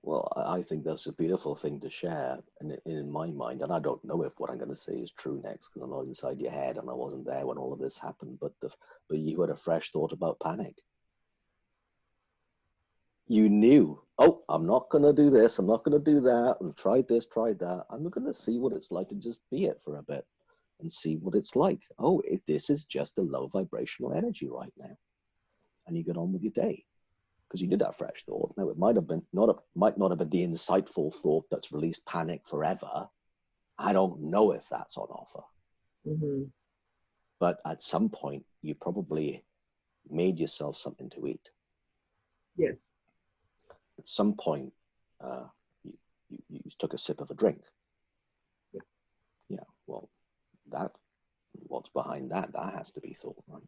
Well, I think that's a beautiful thing to share, and in my mind, and I don't know if what I'm going to say is true next, because I'm not inside your head, and I wasn't there when all of this happened. But you had a fresh thought about panic. You knew, oh, I'm not going to do this, I'm not going to do that, and tried this, tried that. I'm going to see what it's like to just be it for a bit and see what it's like. Oh, this is just a low vibrational energy right now, and you get on with your day. Because you did that fresh thought. Now, it might not have been the insightful thought that's released panic forever. I don't know if that's on offer. Mm-hmm. But at some point, you probably made yourself something to eat. Yes. At some point, you took a sip of a drink. Yeah. Yeah. Well, what's behind that? That has to be thought, right?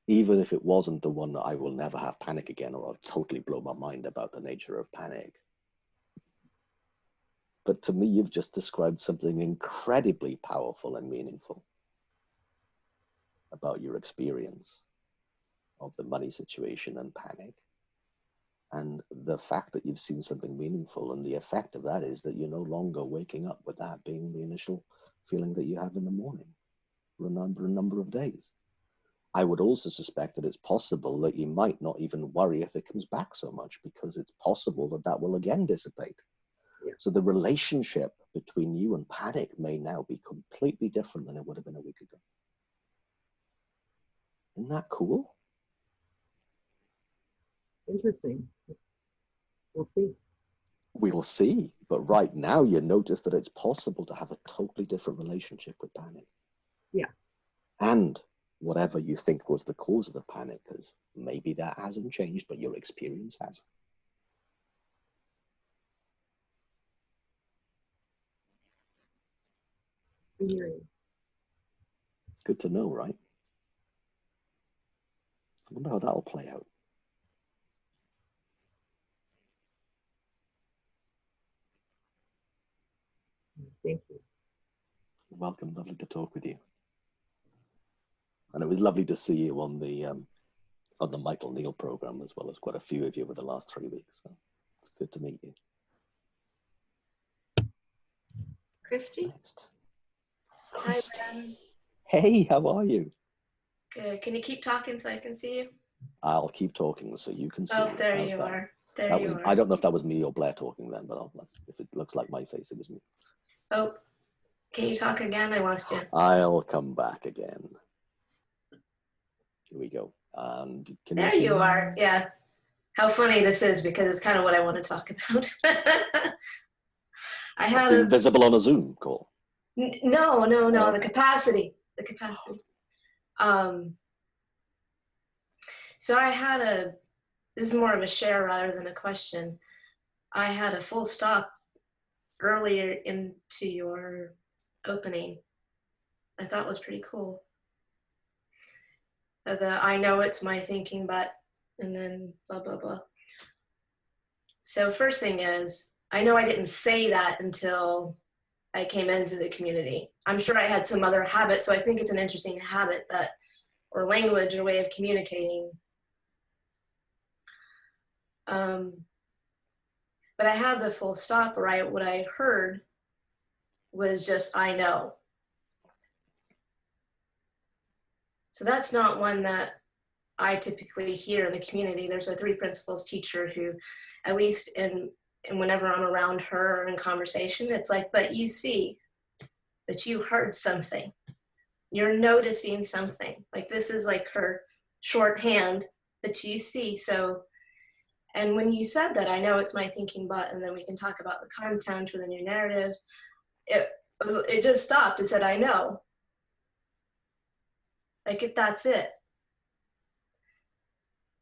Even if it wasn't the one that I will never have panic again, or I'll totally blow my mind about the nature of panic. But to me, you've just described something incredibly powerful and meaningful about your experience of the money situation and panic. And the fact that you've seen something meaningful, and the effect of that is that you're no longer waking up with that being the initial feeling that you have in the morning for a number of days. I would also suspect that it's possible that you might not even worry if it comes back so much, because it's possible that that will again dissipate. Yeah. So the relationship between you and panic may now be completely different than it would have been a week ago. Isn't that cool? Interesting. We'll see. We'll see. But right now, you notice that it's possible to have a totally different relationship with panic. Yeah. And whatever you think was the cause of the panic, because maybe that hasn't changed, but your experience has. I hear you. Good to know, right? I wonder how that'll play out. Thank you. You're welcome. Lovely to talk with you. And it was lovely to see you on the Michael Neill program, as well as quite a few of you over the last 3 weeks. So it's good to meet you. Christy? Next. Hi, Christy. Wyn. Hey, how are you? Good. Can you keep talking so I can see you? I'll keep talking so you can see. Oh, there How's you that? are. There That you was, are. I don't know if that was me or Blair talking then, but if it looks like my face, it was me. Oh, can you talk again? I lost you. I'll come back again. Here we go. And can There you see you me? are. Yeah. How funny this is, because it's kind of what I want to talk about. I had Being visible on a Zoom call. No, Oh. the capacity. So I had this is more of a share rather than a question. I had a full stop earlier into your opening. I thought was pretty cool. I know it's my thinking, but, and then blah, blah, blah. So first thing is, I know I didn't say that until I came into the community. I'm sure I had some other habit, so I think it's an interesting habit or language or way of communicating. But I had the full stop, right? What I heard was just, I know. So that's not one that I typically hear in the community. There's a 3 principles teacher who, at least in whenever I'm around her in conversation, it's like, but you see, but you heard something. You're noticing something. Like this is like her shorthand, but you see. So, and when you said that, I know it's my thinking, but, and then we can talk about the content or the new narrative. It just stopped. It said, I know. Like, if that's it.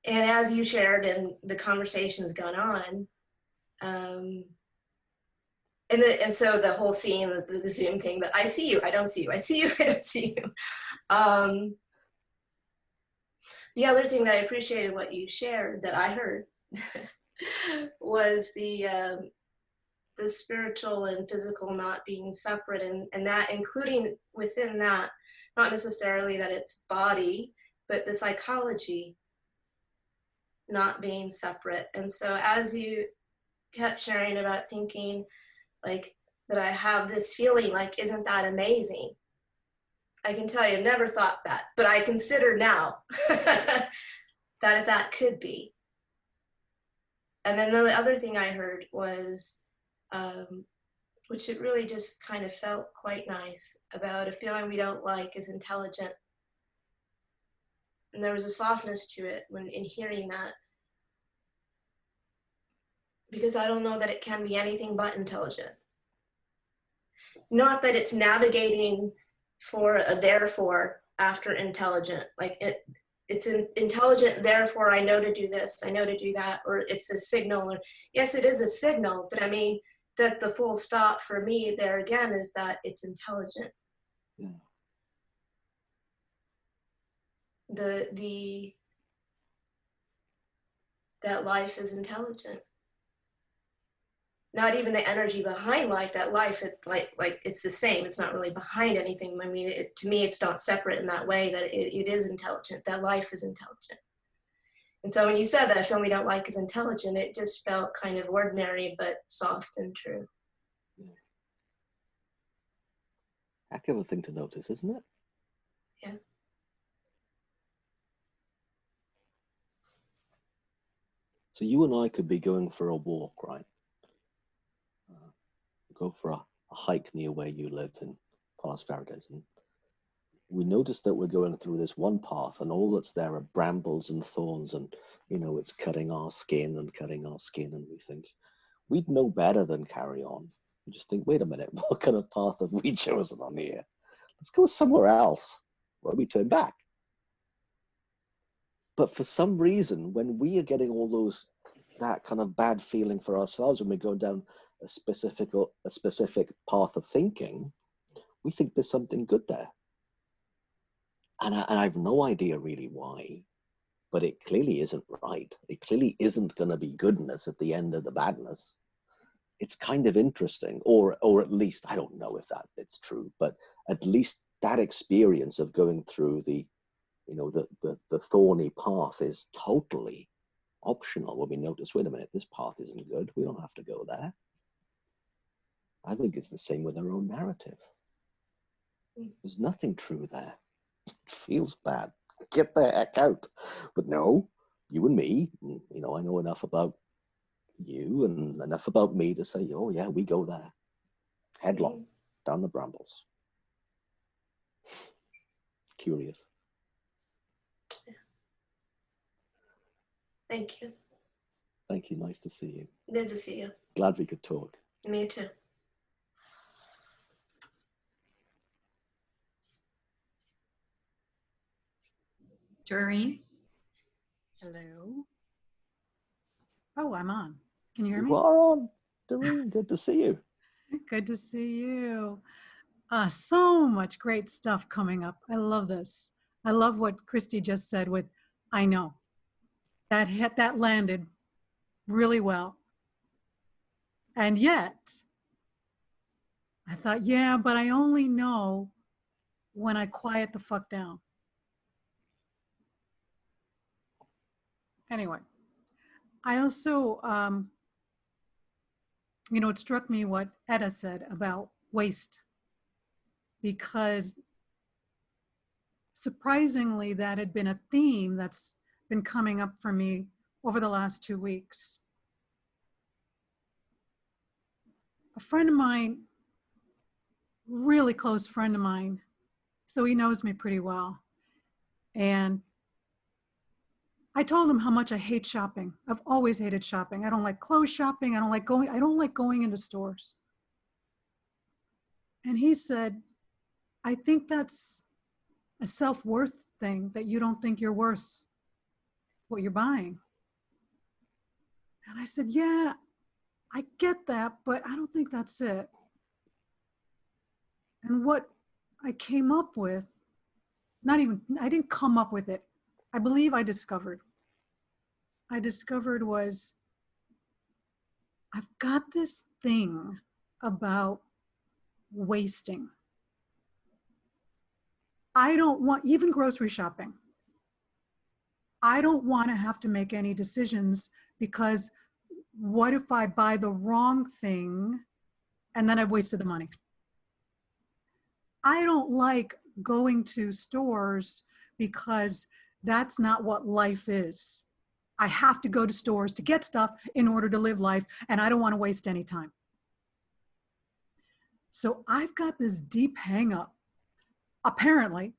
And as you shared and the conversation's gone on, and so the whole scene, the Zoom thing, that I see you, I don't see you, I see you, I don't see you. The other thing that I appreciated what you shared that I heard was the spiritual and physical not being separate, and that including within that, not necessarily that it's body, but the psychology not being separate. And so as you kept sharing about thinking like that, I have this feeling like, isn't that amazing? I can tell you, I never thought that, but I consider now that could be. And then the other thing I heard was, which it really just kind of felt quite nice, about a feeling we don't like is intelligent. And there was a softness to it when in hearing that, because I don't know that it can be anything but intelligent. Not that it's navigating for a therefore after intelligent, like it's intelligent, therefore I know to do this, I know to do that, or it's a signal, or yes, it is a signal, but I mean that the full stop for me there again is that it's intelligent. Yeah. That life is intelligent. Not even the energy behind life, that life, it's like it's the same. It's not really behind anything. I mean, to me, it's not separate in that way, that it is intelligent, that life is intelligent. And so when you said that film we don't like is intelligent, it just felt kind of ordinary, but soft and true. Yeah. Heck of a thing to notice, isn't it? Yeah. So you and I could be going for a walk, right? Go for a hike near where you live in Palos Verdes, and we notice that we're going through this one path, and all that's there are brambles and thorns, and it's cutting our skin, and we think we'd know better than carry on. We just think, wait a minute, what kind of path have we chosen on here? Let's go somewhere else. Where we turn back. But for some reason, when we are getting that kind of bad feeling for ourselves, when we go down a specific path of thinking, we think there's something good there. And I have no idea really why, but it clearly isn't right. It clearly isn't going to be goodness at the end of the badness. It's kind of interesting, or at least, I don't know if it's true, but at least that experience of going through the thorny path is totally optional. When we notice, wait a minute, this path isn't good, we don't have to go there. I think it's the same with our own narrative. There's nothing true there. It feels bad. Get the heck out. But no, you and me, I know enough about you and enough about me to say, oh yeah, we go there. Headlong, down the brambles. Curious. Thank you. Thank you. Nice to see you. Good to see you. Glad we could talk. Me too. Doreen? Hello. Oh, I'm on. Can you hear me? You are on. Doreen, good to see you. Good to see you. So much great stuff coming up. I love this. I love what Christy just said with, I know. That landed really well. And yet, I thought, yeah, but I only know when I quiet the fuck down. Anyway, I also, it struck me what Etta said about waste, because surprisingly, that had been a theme that's been coming up for me over the last 2 weeks. A friend of mine, really close friend of mine, so he knows me pretty well, and I told him how much I hate shopping. I've always hated shopping. I don't like clothes shopping. I don't like going into stores. And he said, I think that's a self-worth thing, that you don't think you're worth what you're buying. And I said, yeah, I get that, but I don't think that's it. And what I came up with, I didn't come up with it. I believe I discovered was, I've got this thing about wasting. I don't want, even grocery shopping, I don't want to have to make any decisions, because what if I buy the wrong thing and then I've wasted the money? I don't like going to stores because that's not what life is. I have to go to stores to get stuff in order to live life, and I don't want to waste any time. So I've got this deep hang up, apparently,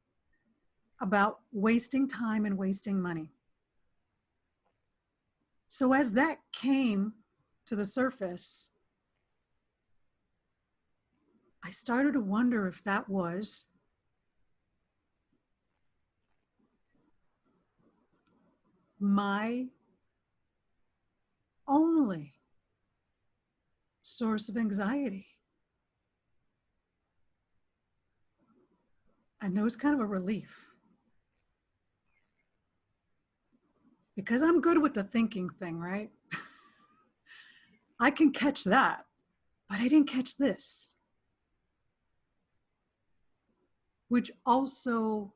about wasting time and wasting money. So as that came to the surface, I started to wonder if that was my only source of anxiety. And there was kind of a relief, because I'm good with the thinking thing, right? I can catch that, but I didn't catch this, which also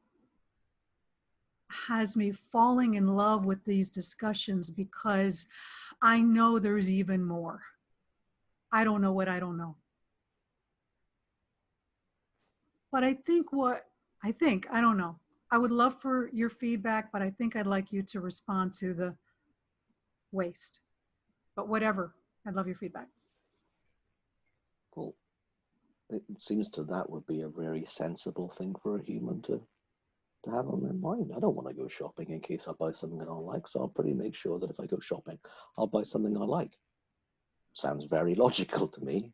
has me falling in love with these discussions, because I know there's even more. I don't know what I don't know. But I don't know. I would love for your feedback, but I think I'd like you to respond to the waste. But whatever, I'd love your feedback. Well, it seems that would be a very sensible thing for a human to have on their mind. I don't want to go shopping in case I buy something I don't like, so I'll pretty make sure that if I go shopping, I'll buy something I like. Sounds very logical to me.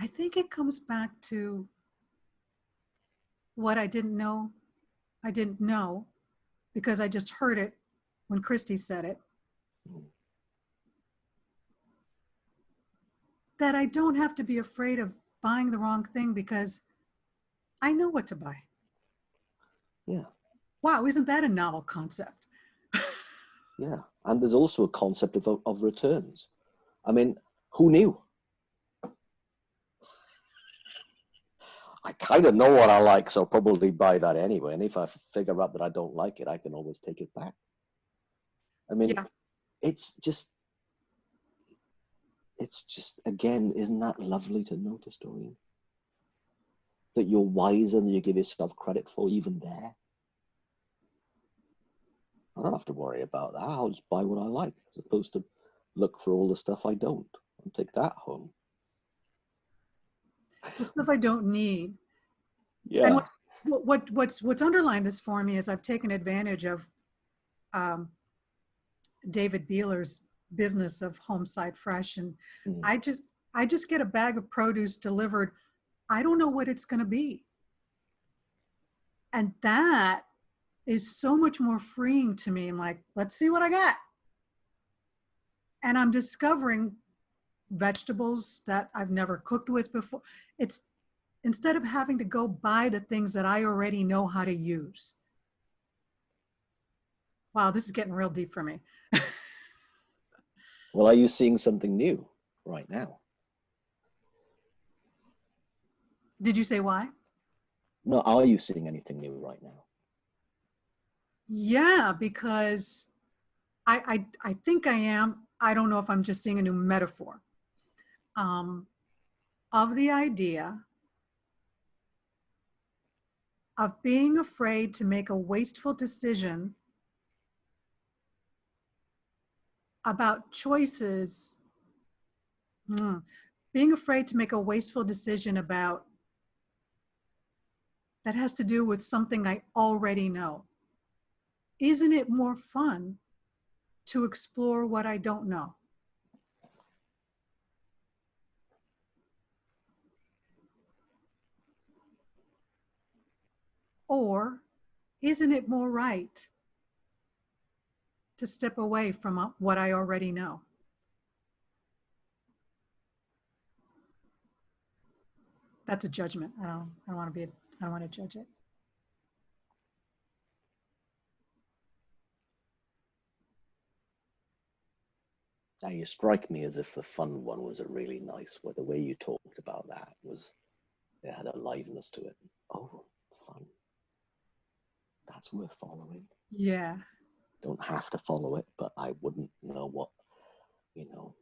I think it comes back to what I didn't know because I just heard it when Christy said it. That I don't have to be afraid of buying the wrong thing, because I know what to buy. Yeah. Wow, isn't that a novel concept? Yeah, and there's also a concept of returns. I mean, who knew? I kind of know what I like, so I'll probably buy that anyway. And if I figure out that I don't like it, I can always take it back. I mean, yeah. it's just, again, isn't that lovely to notice, Doreen? That you're wiser than you give yourself credit for, even there. I don't have to worry about that. I'll just buy what I like, as opposed to look for all the stuff I don't and take that home. The stuff I don't need. Yeah. And what's underlined this for me is I've taken advantage of David Beeler's business of Homeside Fresh, and I just get a bag of produce delivered. I don't know what it's going to be, and that is so much more freeing to me. I'm like, let's see what I got, and I'm discovering vegetables that I've never cooked with before. It's instead of having to go buy the things that I already know how to use. Wow, this is getting real deep for me. Well, are you seeing something new right now? Did you say why? No, are you seeing anything new right now? Yeah, because I think I am. I don't know if I'm just seeing a new metaphor of the idea of being afraid to make a wasteful decision about choices, being afraid to make a wasteful decision about that has to do with something I already know. Isn't it more fun to explore what I don't know? Or isn't it more right to step away from what I already know? That's a judgment. I don't want to judge it. Now you strike me as if the fun one was a really nice, where the way you talked about that was, it had aliveness to it. Oh, fun. That's worth following. Yeah. Don't have to follow it, but I wouldn't know what,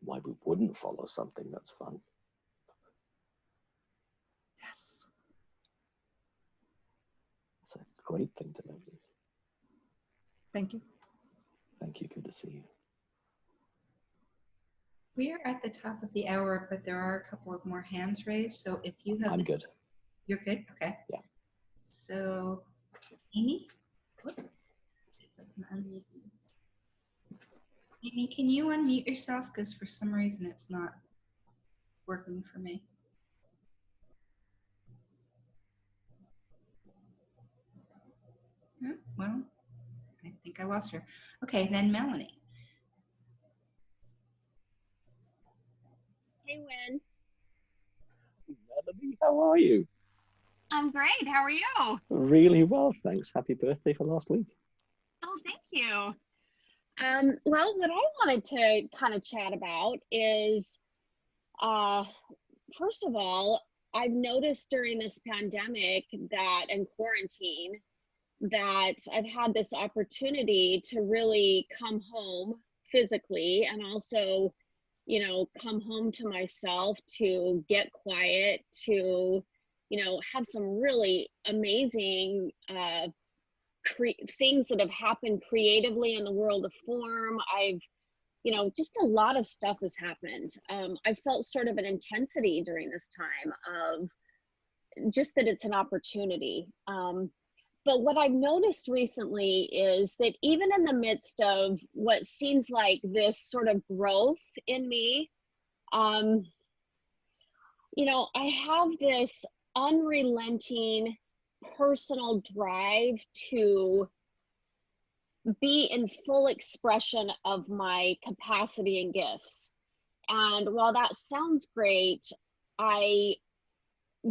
why we wouldn't follow something that's fun. Yes. It's a great thing to notice. Thank you. Thank you. Good to see you. We are at the top of the hour, but there are a couple of more hands raised. So if you have, I'm good. You're good. Okay. Yeah. So, Amy, whoops. See if I can unmute you. Amy, can you unmute yourself? Because for some reason it's not working for me. Oh, well, I think I lost her. Okay, then Melanie. Hey, Wyn. Melody, how are you? I'm great. How are you? Really well, thanks. Happy birthday for last week. Oh, thank you. Well, what I wanted to kind of chat about is, first of all, I've noticed during this pandemic and quarantine that I've had this opportunity to really come home physically and also, come home to myself, to get quiet, to, have some really amazing things that have happened creatively in the world of form. I've, just a lot of stuff has happened. I felt sort of an intensity during this time of just that it's an opportunity. But what I've noticed recently is that even in the midst of what seems like this sort of growth in me, I have this unrelenting personal drive to be in full expression of my capacity and gifts. And while that sounds great, I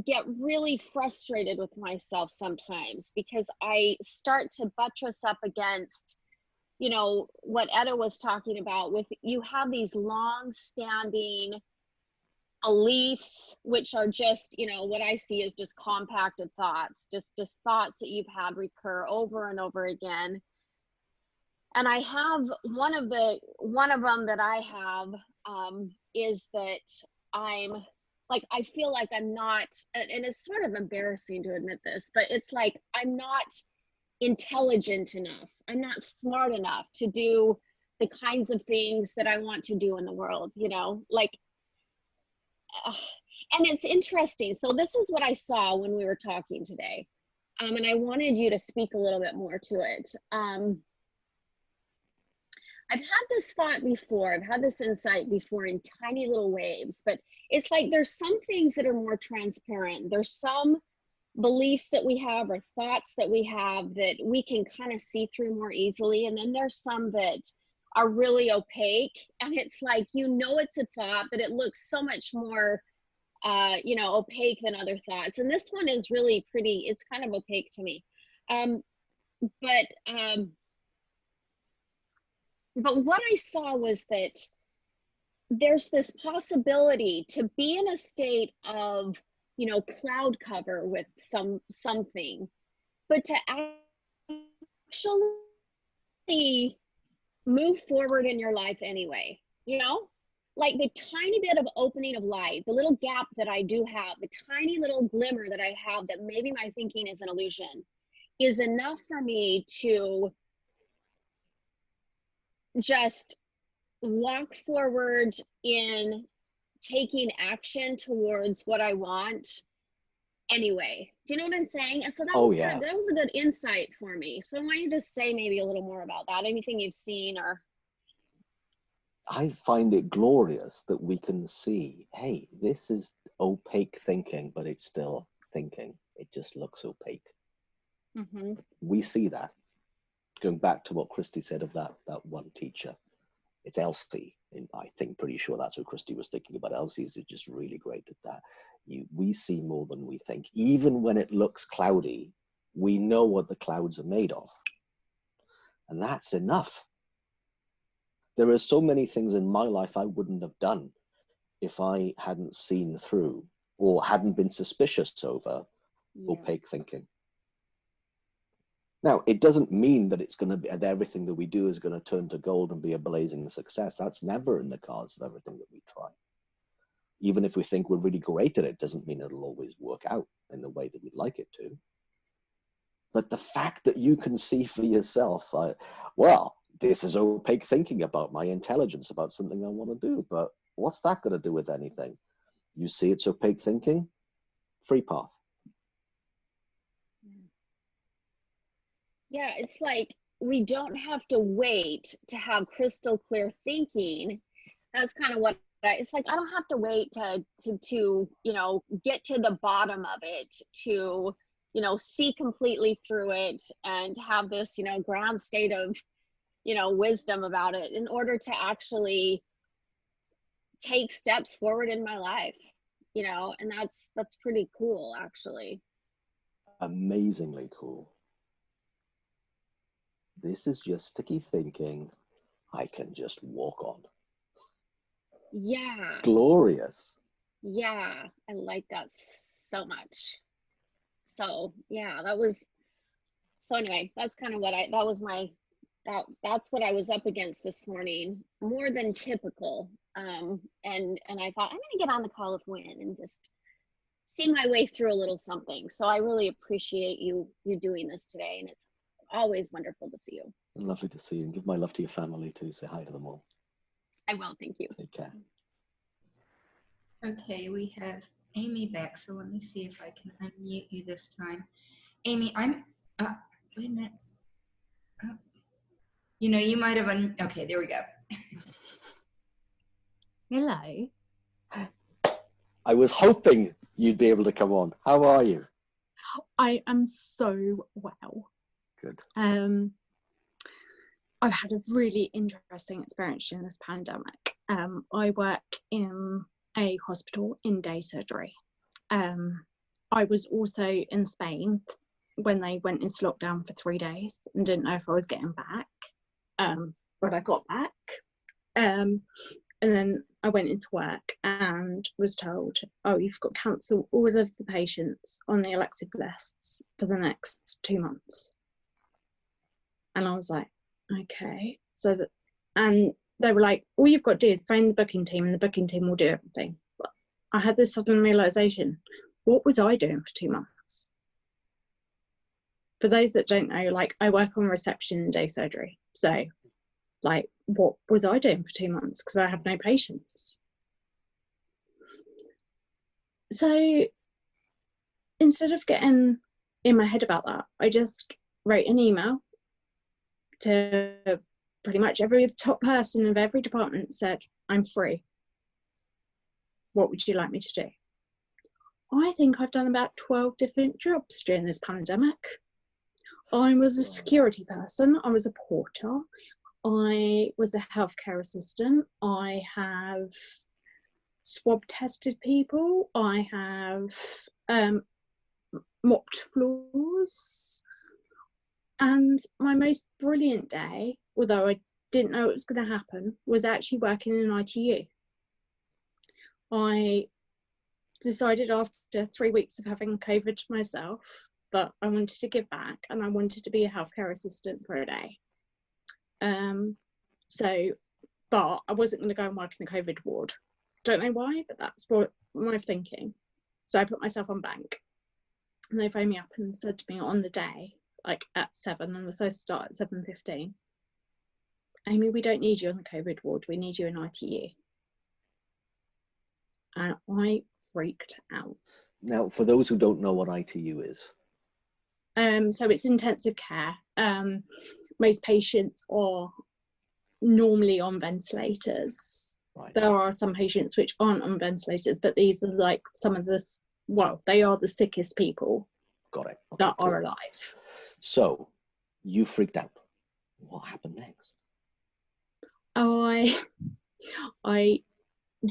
get really frustrated with myself sometimes because I start to buttress up against, what Etta was talking about with, you have these long-standing beliefs, which are just, what I see is just compacted thoughts, just thoughts that you've had recur over and over again. And I have one of them that I have is that I feel like I'm not, and it's sort of embarrassing to admit this, but it's like I'm not intelligent enough. I'm not smart enough to do the kinds of things that I want to do in the world, and it's interesting. So this is what I saw when we were talking today. And I wanted you to speak a little bit more to it. I've had this thought before, I've had this insight before in tiny little waves, but it's like there's some things that are more transparent. There's some beliefs that we have or thoughts that we have that we can kind of see through more easily. And then there's some that are really opaque. And it's like, it's a thought, but it looks so much more, opaque than other thoughts. And this one is really pretty, it's kind of opaque to me. But what I saw was that there's this possibility to be in a state of, cloud cover with something, but to actually move forward in your life anyway, like the tiny bit of opening of light, the little gap that I do have, the tiny little glimmer that I have that maybe my thinking is an illusion, is enough for me to just walk forward in taking action towards what I want anyway. Do you know what I'm saying? And so that was a good insight for me. So why don't you just say maybe a little more about that? Anything you've seen or? I find it glorious that we can see, hey, this is opaque thinking, but it's still thinking. It just looks opaque. Mm-hmm. We see that. Going back to what Christy said of that one teacher, it's Elsie. And I think pretty sure that's what Christy was thinking about. Elsie's just really great at that. We see more than we think. Even when it looks cloudy, we know what the clouds are made of. And that's enough. There are so many things in my life I wouldn't have done if I hadn't seen through or hadn't been suspicious over opaque thinking. Now, it doesn't mean that it's going to be that everything that we do is going to turn to gold and be a blazing success. That's never in the cards of everything that we try. Even if we think we're really great at it, doesn't mean it'll always work out in the way that we'd like it to. But the fact that you can see for yourself, well, this is opaque thinking about my intelligence, about something I want to do, but what's that going to do with anything? You see it's opaque thinking, free path. Yeah, it's like we don't have to wait to have crystal clear thinking. That's kind of what it's like. I don't have to wait to you know, get to the bottom of it, to, you know, see completely through it and have this, you know, ground state of, you know, wisdom about it in order to actually take steps forward in my life, you know, and that's pretty cool, actually. Amazingly cool. This is just sticky thinking I can just walk on. Yeah. Glorious. Yeah, I like that so much. So yeah, so anyway, that's kind of what that's what I was up against this morning, more than typical. And I thought, I'm gonna get on the call with Wyn and just see my way through a little something. So I really appreciate you doing this today, and it's always wonderful to see you. Lovely to see you, and give my love to your family too. Say hi to them all. I will, thank you. Take care. Okay, we have Amy back, so let me see if I can unmute you this time. Amy, wait a minute. You know, you might have okay, there we go. Hello. I was hoping you'd be able to come on. How are you? I am so well. Good. I've had a really interesting experience during this pandemic. I work in a hospital in day surgery. I was also in Spain when they went into lockdown for 3 days and didn't know if I was getting back. But I got back. And then I went into work and was told, oh, you've got to cancel all of the patients on the elective lists for the next 2 months. And I was like, okay. And they were like, all you've got to do is phone the booking team and the booking team will do everything. But I had this sudden realization, what was I doing for 2 months? For those that don't know, like, I work on reception in day surgery. So, like, what was I doing for 2 months? Because I have no patients. So instead of getting in my head about that, I just wrote an email to pretty much every top person of every department, said, I'm free. What would you like me to do? I think I've done about 12 different jobs during this pandemic. I was a security person. I was a porter. I was a healthcare assistant. I have swab tested people. I have mopped floors. And my most brilliant day, although I didn't know it was going to happen, was actually working in an ITU. I decided after 3 weeks of having COVID myself that I wanted to give back and I wanted to be a healthcare assistant for a day. But I wasn't going to go and work in the COVID ward. Don't know why, but that's what my thinking. So I put myself on bank. And they phoned me up and said to me on the day, like at 7, and we're supposed to start at 7:15. Amy, we don't need you on the COVID ward. We need you in ITU. And I freaked out. Now, for those who don't know what ITU is. So it's intensive care. Most patients are normally on ventilators. Right. There are some patients which aren't on ventilators, but these are like some of the, well, they are the sickest people. Got it. Okay, that cool. are alive. So you freaked out. What happened next? I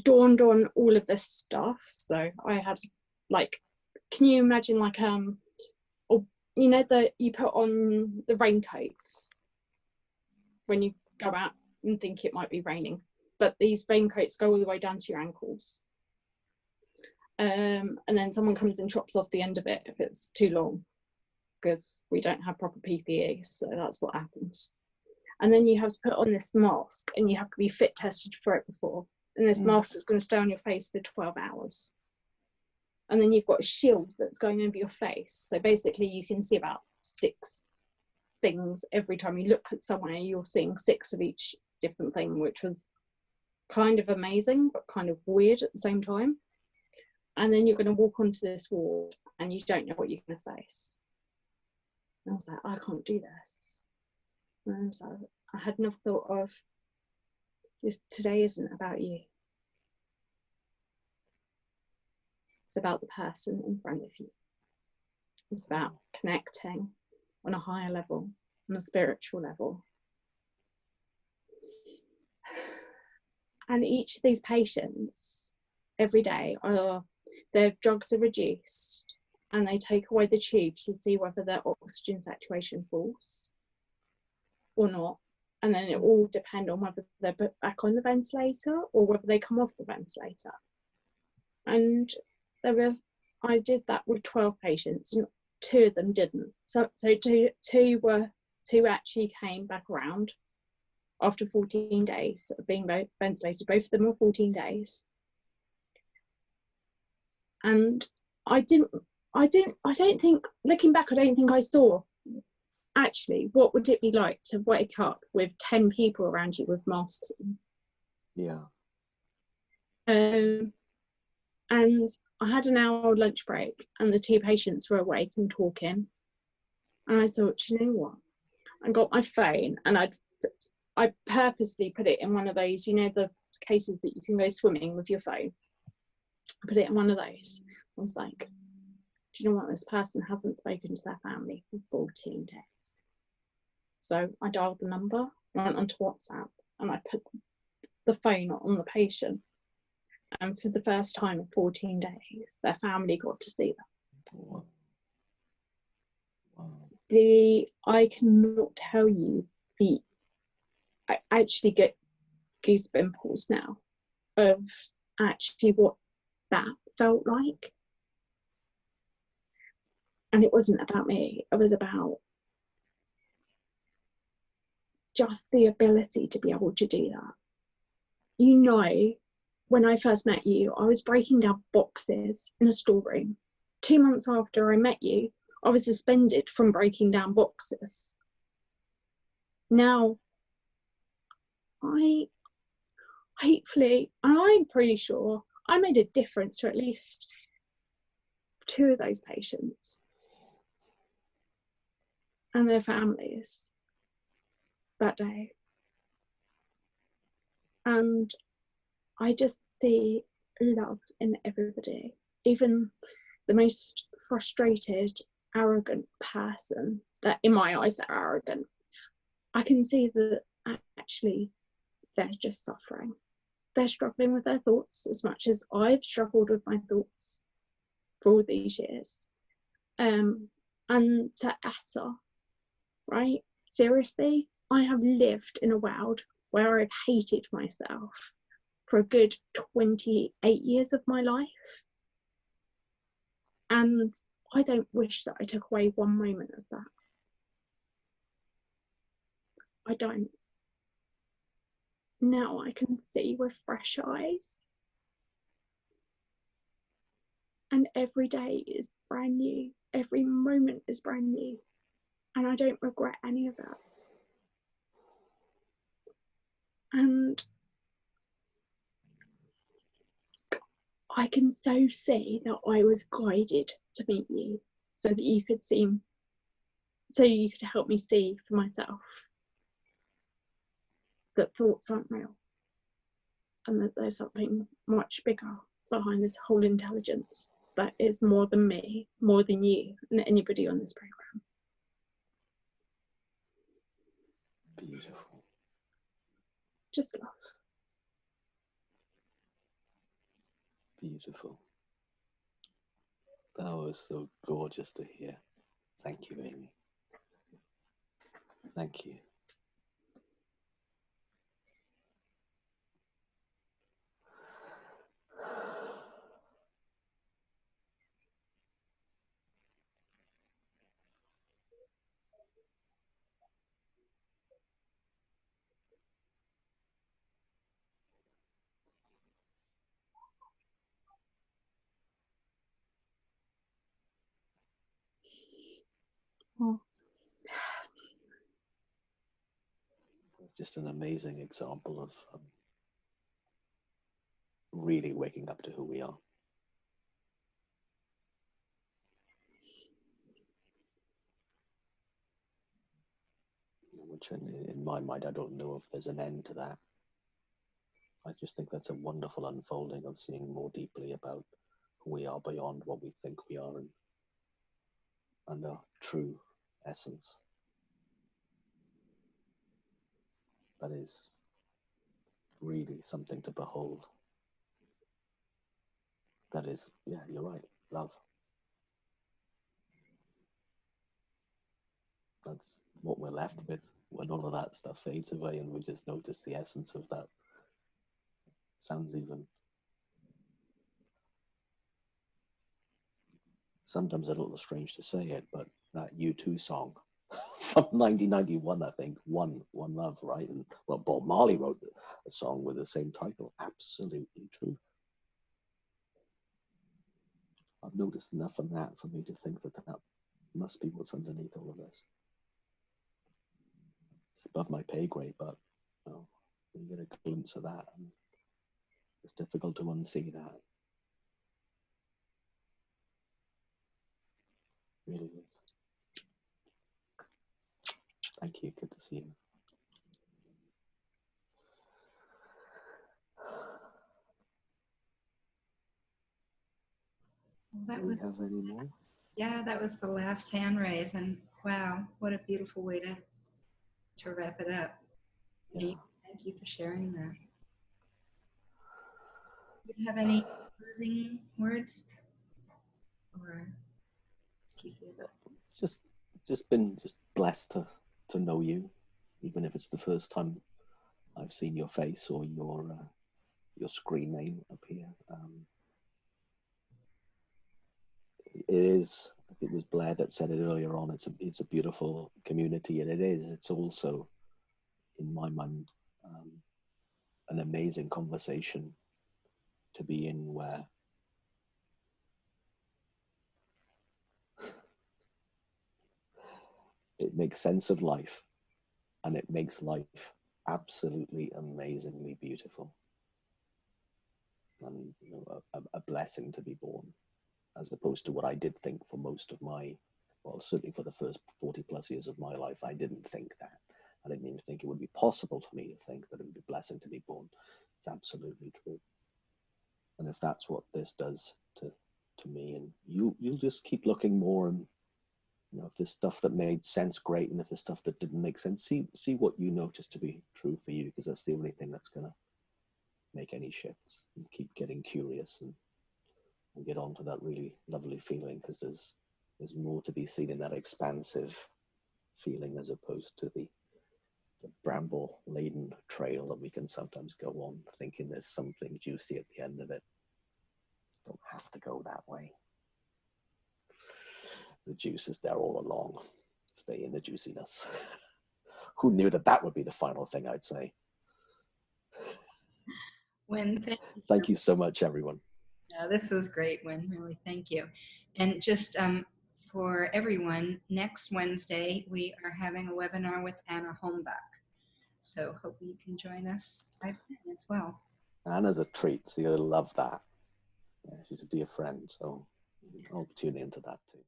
dawned on all of this stuff. So I had, like, can you imagine, like, or, you know, you put on the raincoats when you go out and think it might be raining, but these raincoats go all the way down to your ankles. And then someone comes and chops off the end of it if it's too long, because we don't have proper PPE, so that's what happens. And then you have to put on this mask, and you have to be fit tested for it before. And this mask is going to stay on your face for 12 hours. And then you've got a shield that's going over your face. So basically you can see about 6 things every time you look at somewhere. You're seeing 6 of each different thing, which was kind of amazing, but kind of weird at the same time. And then you're going to walk onto this ward, and you don't know what you're going to face. And I was like, I can't do this. And so I had enough thought of, this today isn't about you. It's about the person in front of you. It's about connecting on a higher level, on a spiritual level. And each of these patients, every day, their drugs are reduced, and they take away the tube to see whether their oxygen saturation falls or not. And then it all depends on whether they're put back on the ventilator or whether they come off the ventilator. And I did that with 12 patients, and 2 of them didn't. So two actually came back around after 14 days of being ventilated. Both of them were 14 days. And I don't think, looking back, I don't think I saw actually what would it be like to wake up with 10 people around you with masks on. Yeah. And I had an hour lunch break, and the 2 patients were awake and talking. And I thought, you know what? I got my phone, and I purposely put it in one of those, you know, the cases that you can go swimming with your phone. I put it in one of those. I was like, do you know what? This person hasn't spoken to their family for 14 days. So I dialed the number, went onto WhatsApp, and I put the phone on the patient. And for the first time in 14 days, their family got to see them. Wow. I cannot tell you I actually get goosebumps now of actually what that felt like. And it wasn't about me, it was about just the ability to be able to do that. You know, when I first met you, I was breaking down boxes in a storeroom. 2 months after I met you, I was suspended from breaking down boxes. Now, I'm pretty sure I made a difference to at least 2 of those patients and their families that day. And I just see love in everybody, even the most frustrated, arrogant person that in my eyes they're arrogant. I can see that actually they're just suffering. They're struggling with their thoughts as much as I've struggled with my thoughts for all these years. And to utter, right? Seriously, I have lived in a world where I've hated myself for a good 28 years of my life. And I don't wish that I took away one moment of that. I don't. Now I can see with fresh eyes. And every day is brand new. Every moment is brand new. And I don't regret any of that. And I can so see that I was guided to meet you so that you could see, so you could help me see for myself that thoughts aren't real and that there's something much bigger behind this whole intelligence that is more than me, more than you and anybody on this program. Beautiful. Just love. Beautiful. That was so gorgeous to hear. Thank you, Amy. Thank you. Oh. It's just an amazing example of really waking up to who we are. Which in my mind, I don't know if there's an end to that. I just think that's a wonderful unfolding of seeing more deeply about who we are beyond what we think we are and our true essence. That is really something to behold. That is, yeah, you're right, love. That's what we're left with when all of that stuff fades away and we just notice the essence of that. Sounds even sometimes a little strange to say it, but that U2 song from 1991, I think, One Love, right? And well, Bob Marley wrote a song with the same title. Absolutely true. I've noticed enough of that for me to think that that must be what's underneath all of this. It's above my pay grade, but you know, you get a glimpse of that, and it's difficult to unsee that. Really is. Thank you. Good to see you. That Do we was, have any more? yeah, that was the last hand raise, and wow, what a beautiful way to wrap it up. Yeah. Thank you for sharing that. Do you have any closing words? Or do you feel that? Just been blessed to know you, even if it's the first time I've seen your face or your screen name appear. It is, I think it was Blair that said it earlier on, it's a beautiful community, and it's also, in my mind, an amazing conversation to be in, where it makes sense of life and it makes life absolutely amazingly beautiful, and you know, a blessing to be born, as opposed to what I did think for most of my, well, certainly for the first 40 plus years of my life. I didn't think that. I didn't even think it would be possible for me to think that it would be a blessing to be born. It's absolutely true. And if that's what this does to me, and you'll just keep looking more, and you know, if there's stuff that made sense, great, and if there's stuff that didn't make sense, see what you notice to be true for you, because that's the only thing that's gonna make any shifts. And keep getting curious and get on to that really lovely feeling, because there's more to be seen in that expansive feeling, as opposed to the bramble laden trail that we can sometimes go on thinking there's something juicy at the end of it. Don't have to go that way. The juice is there all along. Stay in the juiciness. Who knew that would be the final thing I'd say? Wyn, thank you so much, everyone. This was great, Wyn, really, thank you. And just for everyone, next Wednesday, we are having a webinar with Anna Holmbach. So hope you can join us right then as well. Anna's a treat, so you'll love that. Yeah, she's a dear friend, so I'll tune into that too.